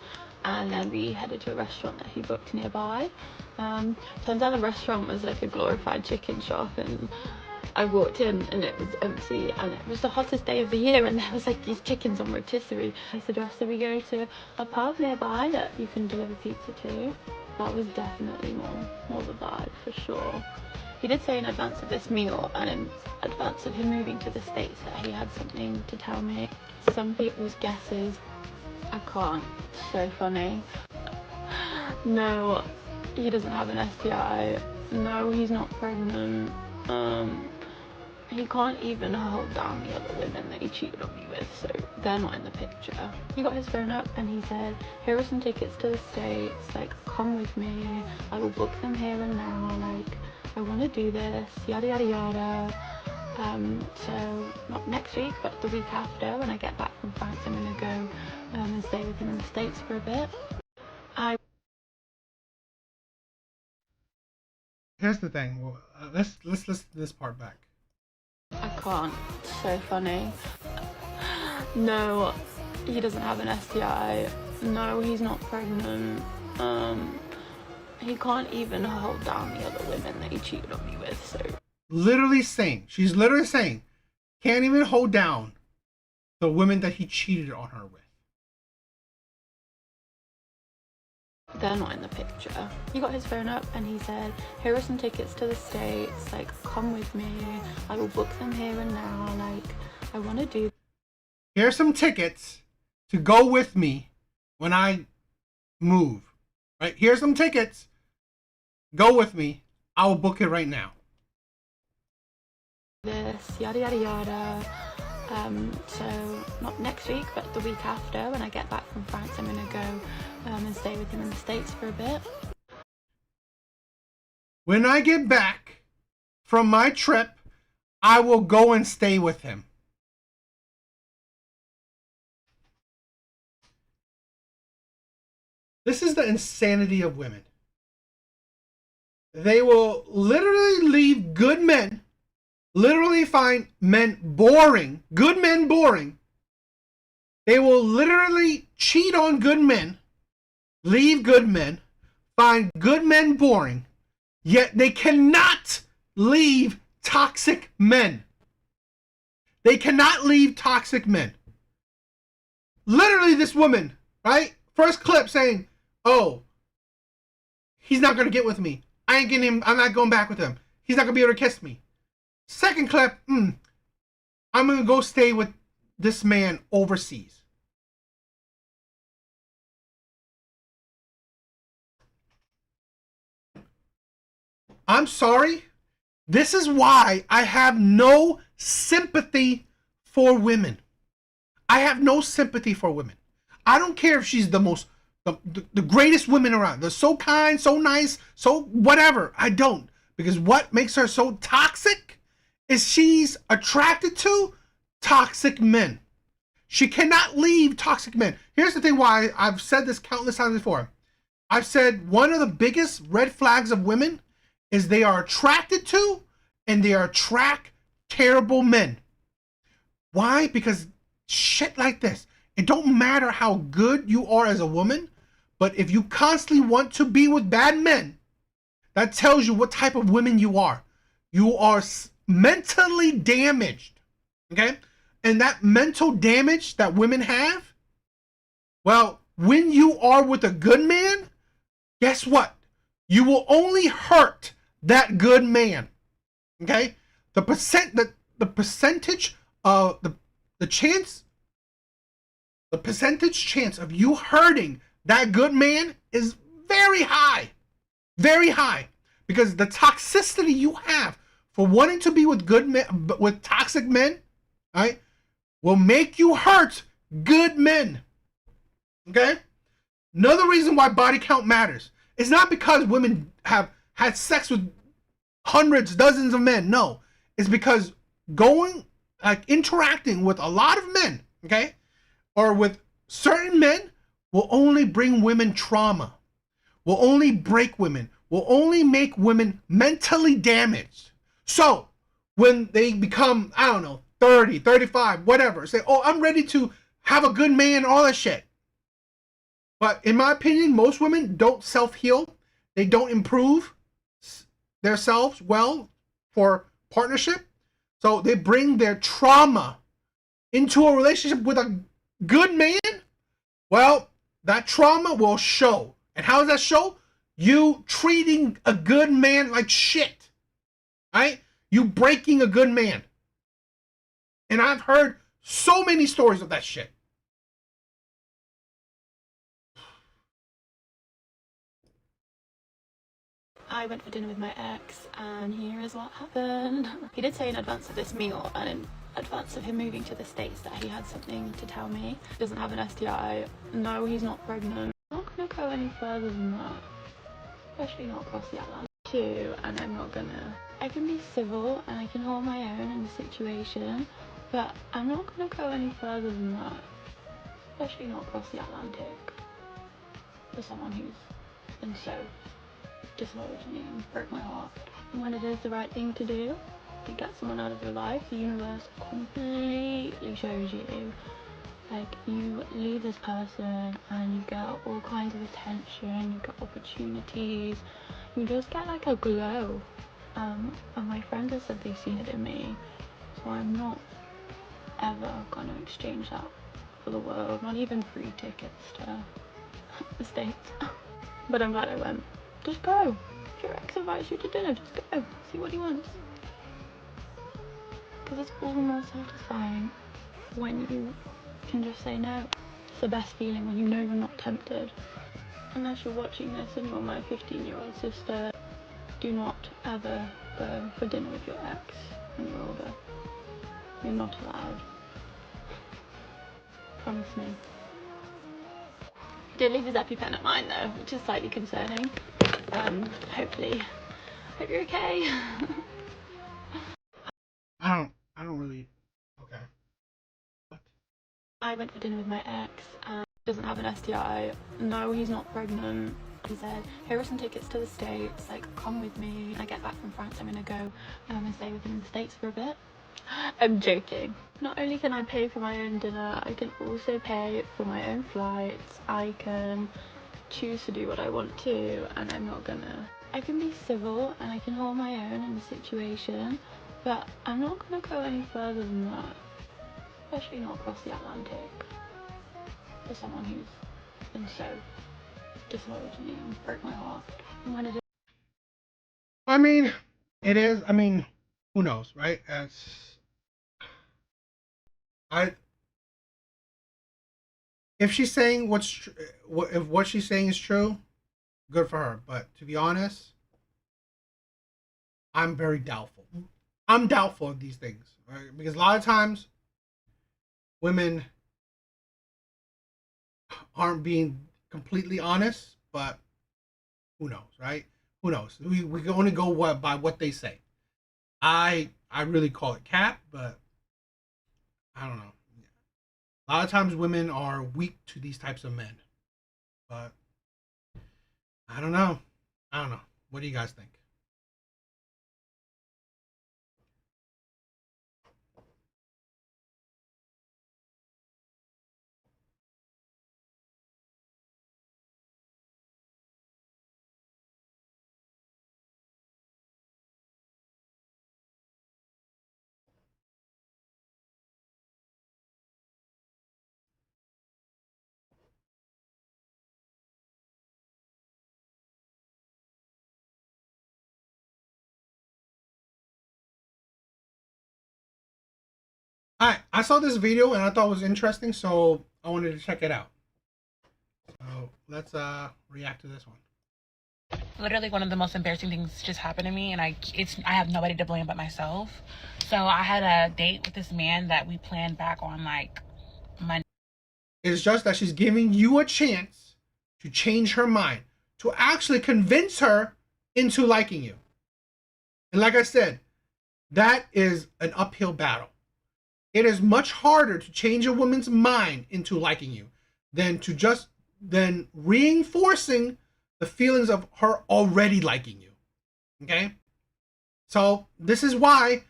and then we headed to a restaurant that he booked nearby. Turns out the restaurant was like a glorified chicken shop, and I walked in and it was empty, and it was the hottest day of the year, and there was like these chickens on rotisserie. I suggested we go to a pub nearby that you can deliver pizza to. That was definitely more the vibe for sure. He did say in advance of this meal and in advance of him moving to the States that he had something to tell me. Some people's guesses, I can't. So funny. No, he doesn't have an STI. No, he's not pregnant. He can't even hold down the other women that he cheated on me with, so they're not in the picture. He got his phone up and he said, here are some tickets to the States, like, come with me, I will book them here and now, like, I want to do this, yada yada yada. So not next week, but the week after, when I get back from France, I'm gonna go and stay with him in the States for a bit. Here's the thing. Well, let's listen to this part back. I can't. So funny. No, he doesn't have an STI. No, he's not pregnant. He can't even hold down the other women that he cheated on me with, so. Literally saying, she's literally saying, can't even hold down the women that he cheated on her with. They're not in the picture. He got his phone up and he said, here are some tickets to the States, like, come with me, I will book them here and now, like, I want to do. Here's some tickets to go with me when I move, right? Here's some tickets, go with me, I will book it right now. This, yada yada yada. So not next week, but the week after, when I get back from France, I'm gonna go and stay with him in the States for a bit. When I get back from my trip, I will go and stay with him. This is the insanity of women. They will literally leave good men, literally find men boring, good men boring. They will literally cheat on good men, leave good men, find good men boring, yet they cannot leave toxic men. They cannot leave toxic men. Literally, this woman, right? First clip saying, oh, he's not going to get with me. I ain't getting him. I'm not going back with him. He's not going to be able to kiss me. Second clip, I'm going to go stay with this man overseas. I'm sorry. This is why I have no sympathy for women. I have no sympathy for women. I don't care if she's the greatest woman around. They're so kind, so nice, so whatever. I don't. Because what makes her so toxic is she's attracted to toxic men. She cannot leave toxic men. Here's the thing why I've said this countless times before. I've said one of the biggest red flags of women is they are attracted to and they attract terrible men. Why? Because shit like this. It don't matter how good you are as a woman, but if you constantly want to be with bad men, that tells you what type of women you are. You are mentally damaged, okay? And that mental damage that women have, well, when you are with a good man, guess what? You will only hurt that good man, okay? The percentage of the percentage chance of you hurting that good man is very high, because the toxicity you have for wanting to be with good men, with toxic men, right, will make you hurt good men. Okay? Another reason why body count matters is not because women have had sex with hundreds, dozens of men. No. It's because interacting with a lot of men, okay, or with certain men will only bring women trauma, will only break women, will only make women mentally damaged. So when they become, I don't know, 30, 35, whatever, say, oh, I'm ready to have a good man, all that shit. But in my opinion, most women don't self-heal. They don't improve themselves well for partnership. So they bring their trauma into a relationship with a good man. Well, that trauma will show. And how does that show? You treating a good man like shit. Right? You breaking a good man. And I've heard so many stories of that shit. I went for dinner with my ex, and here is what happened. He did say in advance of this meal and in advance of him moving to the States that he had something to tell me. He doesn't have an STI. No, he's not pregnant. I'm not going to go any further than that, especially not across the Atlantic too, and I'm not gonna. I can be civil and I can hold my own in the situation, but I'm not going to go any further than that, especially not across the Atlantic, for someone who's been so disloyal to me and broke my heart. And when it is the right thing to do, to get someone out of your life, the universe completely shows you. Like, you leave this person and you get all kinds of attention, you get opportunities, you just get like a glow. And my friends have said they've seen it in me, so I'm not ever gonna exchange that for the world, not even free tickets to the States. But I'm glad I went. Just go. If your ex invites you to dinner, just go. See what he wants. Because it's all the more satisfying when you can just say no. It's the best feeling when you know you're not tempted. Unless you're watching this and you're my 15-year-old sister, do not ever go for dinner with your ex when you're older. You're not allowed. Promise me. He did leave his EpiPen at mine though, which is slightly concerning. Hopefully. Hope you're okay. I don't really. Okay. What? I went for dinner with my ex and he doesn't have an STI. No, he's not pregnant. He said, here are some tickets to the States, like, come with me. When I get back from France, I'm gonna go and stay with him in the States for a bit. I'm joking. Not only can I pay for my own dinner, I can also pay for my own flights. I can choose to do what I want to, and I'm not gonna. I can be civil and I can hold my own in the situation, but I'm not gonna go any further than that, especially not across the Atlantic, for someone who's been so disloyal to me and broke my heart. And when it is, I mean, it is. I mean, who knows, right? If she's saying if what she's saying is true, good for her. But to be honest, I'm very doubtful. I'm doubtful of these things, right? Because a lot of times, women aren't being completely honest. But who knows, right? Who knows? We can only go by what they say. I really call it cap, but I don't know. A lot of times women are weak to these types of men. But I don't know. What do you guys think? I saw this video and I thought it was interesting, so I wanted to check it out. So let's react to this one. Literally one of the most embarrassing things just happened to me, and I have nobody to blame but myself. So I had a date with this man that we planned back on like Monday. It's just that she's giving you a chance to change her mind, to actually convince her into liking you. And like I said, that is an uphill battle. It is much harder to change a woman's mind into liking you than reinforcing the feelings of her already liking you. Okay? So this is why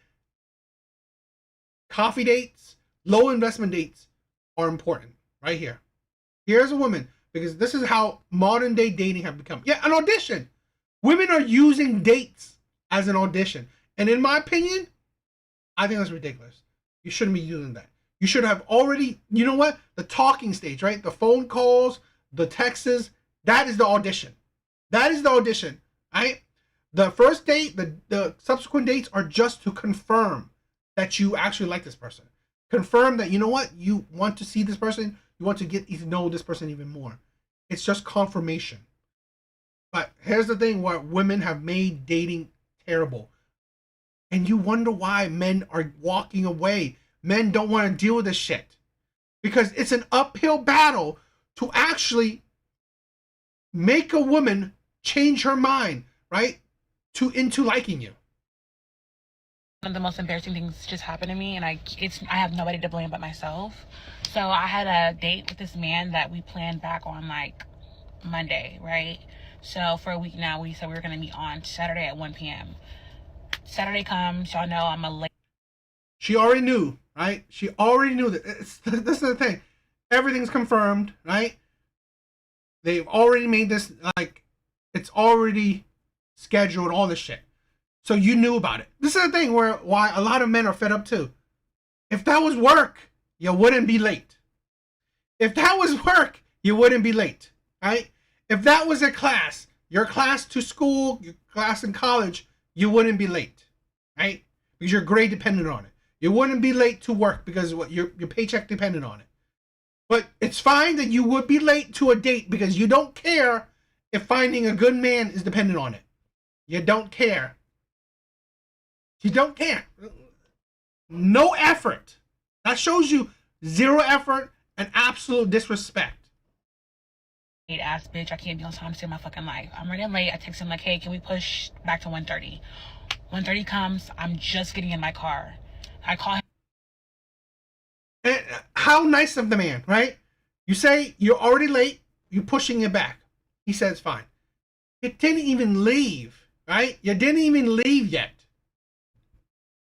coffee dates, low investment dates are important right here. Here's a woman, because this is how modern day dating have become. Yeah, an audition. Women are using dates as an audition. And in my opinion, I think that's ridiculous. You shouldn't be doing that. You should have already, you know what? The talking stage, right? The phone calls, the texts, that is the audition. That is the audition, right? The first date, the subsequent dates are just to confirm that you actually like this person. Confirm that, you know what? You want to see this person. You want to get to know this person even more. It's just confirmation. But here's the thing where women have made dating terrible. And you wonder why men are walking away. Men don't want to deal with this shit. Because it's an uphill battle to actually make a woman change her mind, right? Into liking you. One of the most embarrassing things just happened to me, and I have nobody to blame but myself. So I had a date with this man that we planned back on like Monday, right? So for a week now, we said we were going to meet on Saturday at 1 p.m. Saturday comes, y'all know I'm a late. She already knew, right? She already knew that. This is the thing. Everything's confirmed, right? They've already made this, like, it's already scheduled, all this shit. So you knew about it. This is the thing why a lot of men are fed up too. If that was work, you wouldn't be late. If that was work, you wouldn't be late, right? If that was a class, your class to school, your class in college, you wouldn't be late, right? Because your grade depended on it. You wouldn't be late to work because your paycheck depended on it. But it's fine that you would be late to a date because you don't care if finding a good man is dependent on it. You don't care. You don't care. No effort. That shows you zero effort and absolute disrespect. Ass bitch, I can't be on time to save my fucking life. I'm running late. I text him like, hey, can we push back to 1:30? 1:30 comes, I'm just getting in my car. I call him. And how nice of the man, right? You say you're already late, you're pushing it back. He says fine. You didn't even leave, right? You didn't even leave yet.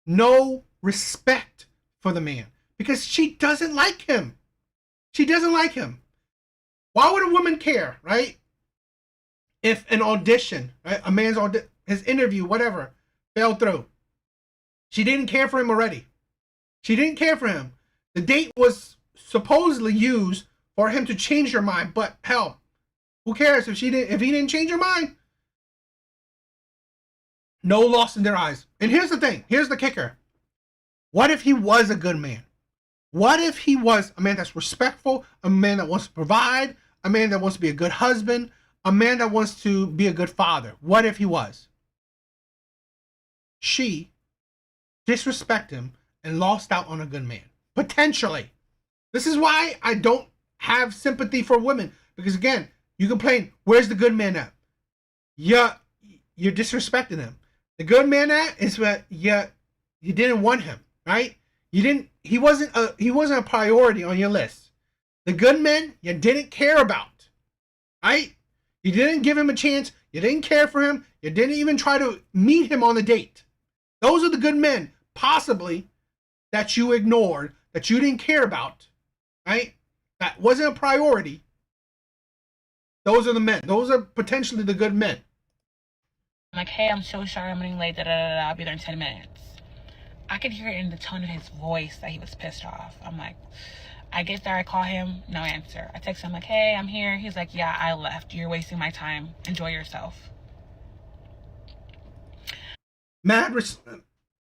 No respect for the man because she doesn't like him. She doesn't like him. Why would a woman care, right? If an audition, right, a man's his interview, whatever, fell through. She didn't care for him already. She didn't care for him. The date was supposedly used for him to change her mind, but hell, who cares if he didn't change her mind? No loss in their eyes. And here's the thing. Here's the kicker. What if he was a good man? What if he was a man that's respectful, a man that wants to provide, a man that wants to be a good husband, a man that wants to be a good father? What if he was? She disrespected him and lost out on a good man. Potentially. This is why I don't have sympathy for women. Because again, you complain, where's the good man at? You're disrespecting him. The good man at is what you didn't want him, right? He wasn't a priority on your list. The good men you didn't care about, right? You didn't give him a chance. You didn't care for him. You didn't even try to meet him on the date. Those are the good men, possibly, that you ignored, that you didn't care about, right? That wasn't a priority. Those are the men. Those are potentially the good men. I'm like, hey, I'm so sorry I'm running late. I'll be there in 10 minutes. I could hear it in the tone of his voice that he was pissed off. I'm like, I get there, I call him, no answer. I text him like, hey, I'm here. He's like, yeah, I left. You're wasting my time. Enjoy yourself.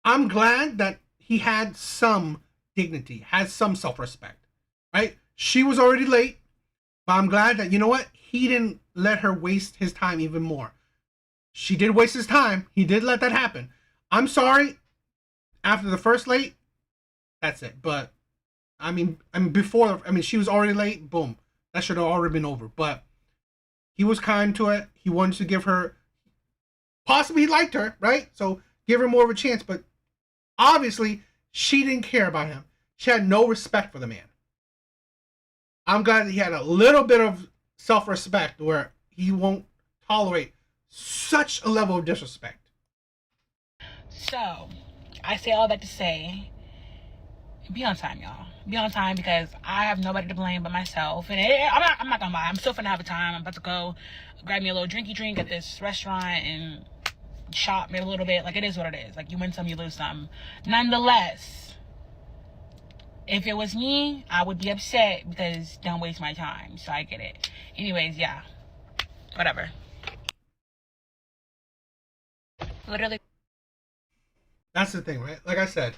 I'm glad that he had some dignity, had some self-respect, right? She was already late, but I'm glad that, you know what? He didn't let her waste his time even more. She did waste his time. He did let that happen. I'm sorry. After the first late, that's it. But Before, she was already late. Boom, that should have already been over. But he was kind to it. He wanted to give her, possibly he liked her, right? So give her more of a chance. But obviously, she didn't care about him. She had no respect for the man. I'm glad that he had a little bit of self-respect where he won't tolerate such a level of disrespect. So, I say all that to say, be on time, y'all. Be on time because I have nobody to blame but myself. And I'm not gonna lie, I'm still finna have a time. I'm about to go grab me a little drinky drink at this restaurant and shop me a little bit. Like, it is what it is. Like, you win some, you lose some. Nonetheless, if it was me, I would be upset because don't waste my time. So I get it. Anyways, yeah. Whatever. Literally. That's the thing, right? Like I said,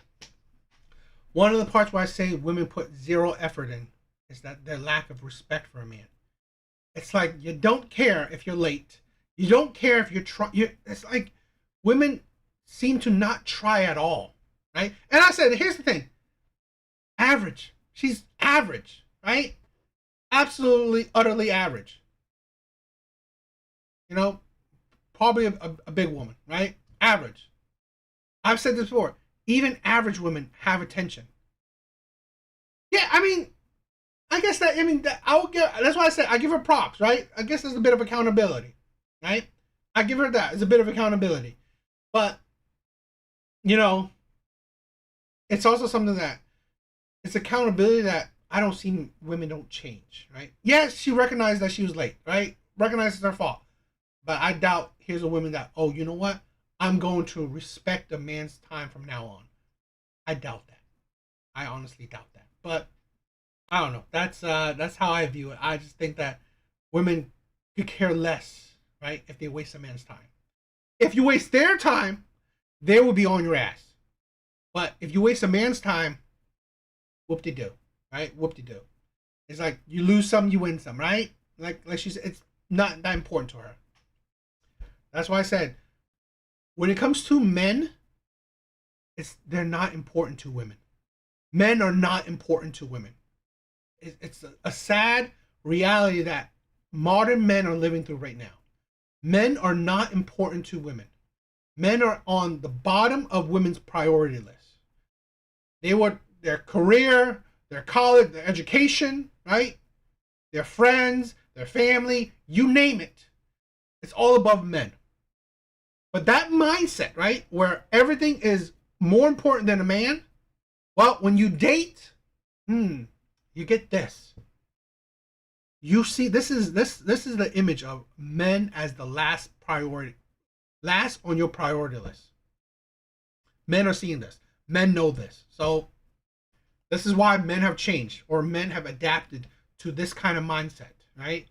one of the parts where I say women put zero effort in is that their lack of respect for a man. It's like you don't care if you're late. You don't care if you're it's like women seem to not try at all, right? And I said, here's the thing. Average. She's average, right? Absolutely, utterly average. You know, probably a big woman, right? Average. I've said this before. Even average women have attention. Yeah, I guess that, that's why I said I give her props, right? I guess there's a bit of accountability, right? I give her that. It's a bit of accountability. But, it's also something that, it's accountability that I don't see women don't change, right? Yes, she recognized that she was late, right? Recognizes her fault. But I doubt here's a woman that, oh, you know what? I'm going to respect a man's time from now on. I doubt that. I honestly doubt that. But I don't know. That's how I view it. I just think that women could care less, right, if they waste a man's time. If you waste their time, they will be on your ass. But if you waste a man's time, whoop-de-doo, right? Whoop-de-doo. It's like you lose some, you win some, right? Like she said, it's not that important to her. That's why I said, when it comes to men, they're not important to women. Men are not important to women. It's a sad reality that modern men are living through right now. Men are not important to women. Men are on the bottom of women's priority list. They want their career, their college, their education, right? Their friends, their family, you name it. It's all above men. But that mindset, right, where everything is more important than a man, well, when you date, you get this. You see, this is the image of men as the last priority, last on your priority list. Men are seeing this. Men know this. So this is why men have changed, or men have adapted to this kind of mindset, right?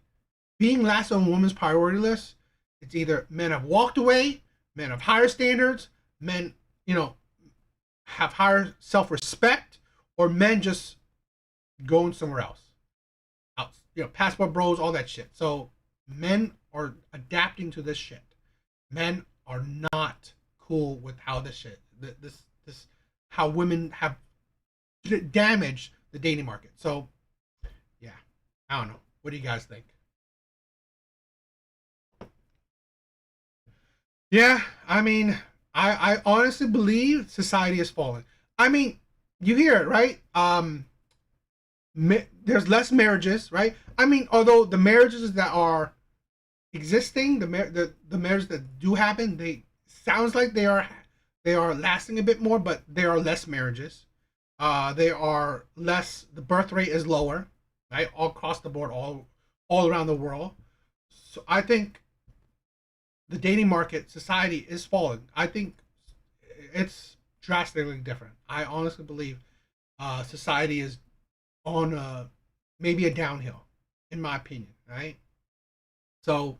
Being last on a woman's priority list, it's either men have walked away, men have higher standards, men, have higher self-respect, or men just going somewhere else. Out, passport bros, all that shit. So men are adapting to this shit. Men are not cool with how this how women have damaged the dating market. So yeah, I don't know. What do you guys think? Yeah, I honestly believe society is falling. You hear it, right? There's less marriages, right? Although the marriages that are existing, the marriages that do happen, they sounds like they are lasting a bit more, but there are less marriages. They are less. The birth rate is lower, right? All across the board, all around the world. So I think the dating market, society is falling. I think it's drastically different. I honestly believe society is on maybe a downhill, in my opinion, right? So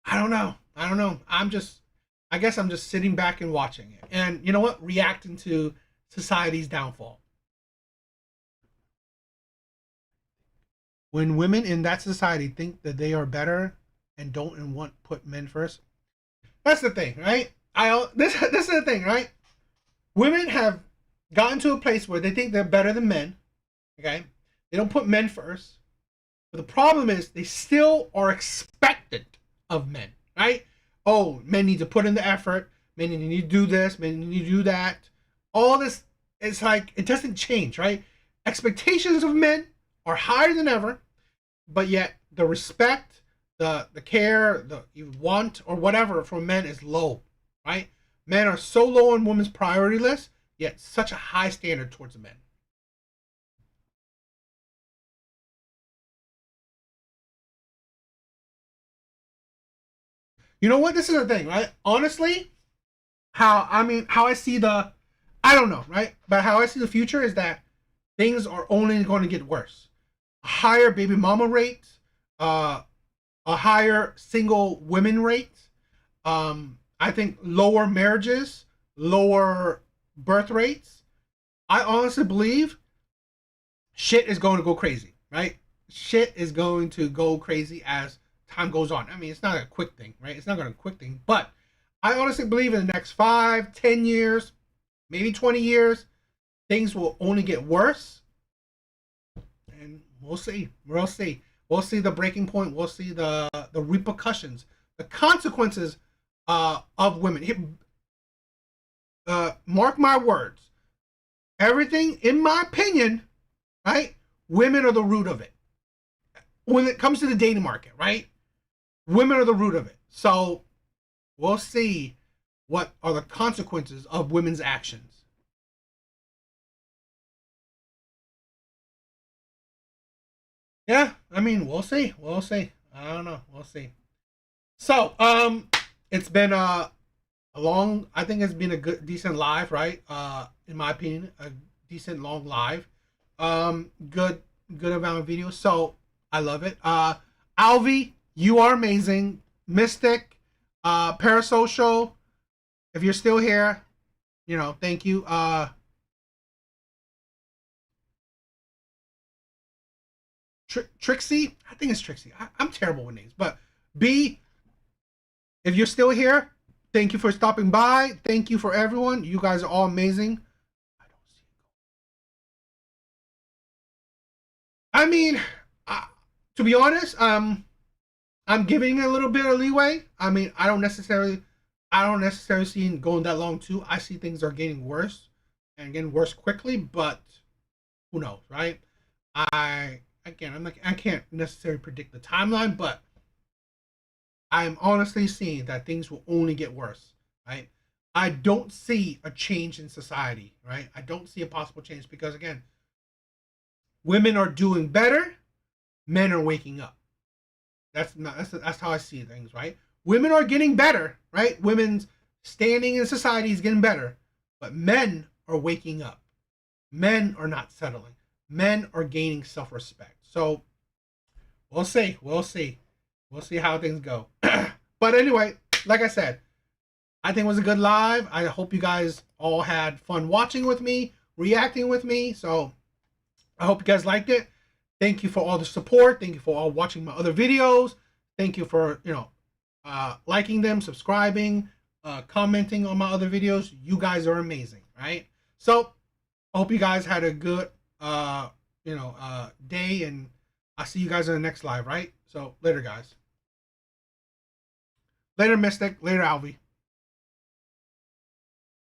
I don't know. I guess I'm just sitting back and watching it. And you know what? Reacting to society's downfall. When women in that society think that they are better and don't put men first, that's the thing, right? This is the thing, right? Women have gotten to a place where they think they're better than men, Okay, they don't put men first. But the problem is they still are expected of men, right? Oh, men need to put in the effort. Men need to do this. Men need to do that. All this, it's like, it doesn't change, right? Expectations of men are higher than ever, but yet the respect, the care, the want or whatever from men is low, right? Men are so low on women's priority list, yet such a high standard towards the men. You know what? This is the thing, right? Honestly, how I see I don't know, right? But how I see the future is that things are only going to get worse. A higher baby mama rate, a higher single women rate. I think lower marriages, lower birth rates. I honestly believe shit is going to go crazy, right? Shit is going to go crazy as time goes on. I mean, it's not a quick thing, right? It's not going to be a quick thing, but I honestly believe in the next 5, 10 years, maybe 20 years, things will only get worse. And we'll see. We'll see. We'll see the breaking point. We'll see the repercussions, the consequences of women. Mark my words. Everything, in my opinion, right? Women are the root of it. When it comes to the dating market, right? Women are the root of it. So we'll see what are the consequences of women's actions. Yeah, I mean, we'll see. We'll see. I don't know. We'll see. So, it's been a long, I think it's been a good, decent live, right? In my opinion, a decent long live. Good amount of videos. So I love it. Alvi, you are amazing. Mystic, Parasocial, if you're still here, thank you. Trixie, I think it's Trixie. I'm terrible with names, but B, if you're still here, thank you for stopping by. Thank you for everyone. You guys are all amazing. I mean, to be honest, I'm giving a little bit of leeway. I mean, I don't necessarily see it going that long too. I see things are getting worse and getting worse quickly, but who knows, right? I can't necessarily predict the timeline, but I'm honestly seeing that things will only get worse, right? I don't see a change in society, right? I don't see a possible change because, again, women are doing better, men are waking up. That's how I see things, right? Women are getting better, right? Women's standing in society is getting better, but men are waking up. Men are not settling. Men are gaining self-respect. So we'll see. We'll see how things go. But anyway, like I said, I think it was a good live. I hope you guys all had fun watching with me, reacting with me. So I hope you guys liked it. Thank you for all the support. Thank you for all watching my other videos. Thank you for, liking them, subscribing, commenting on my other videos. You guys are amazing, right? So I hope you guys had a good, day, and I'll see you guys in the next live, right? So later, guys. Later, Mystic. Later, Alvi.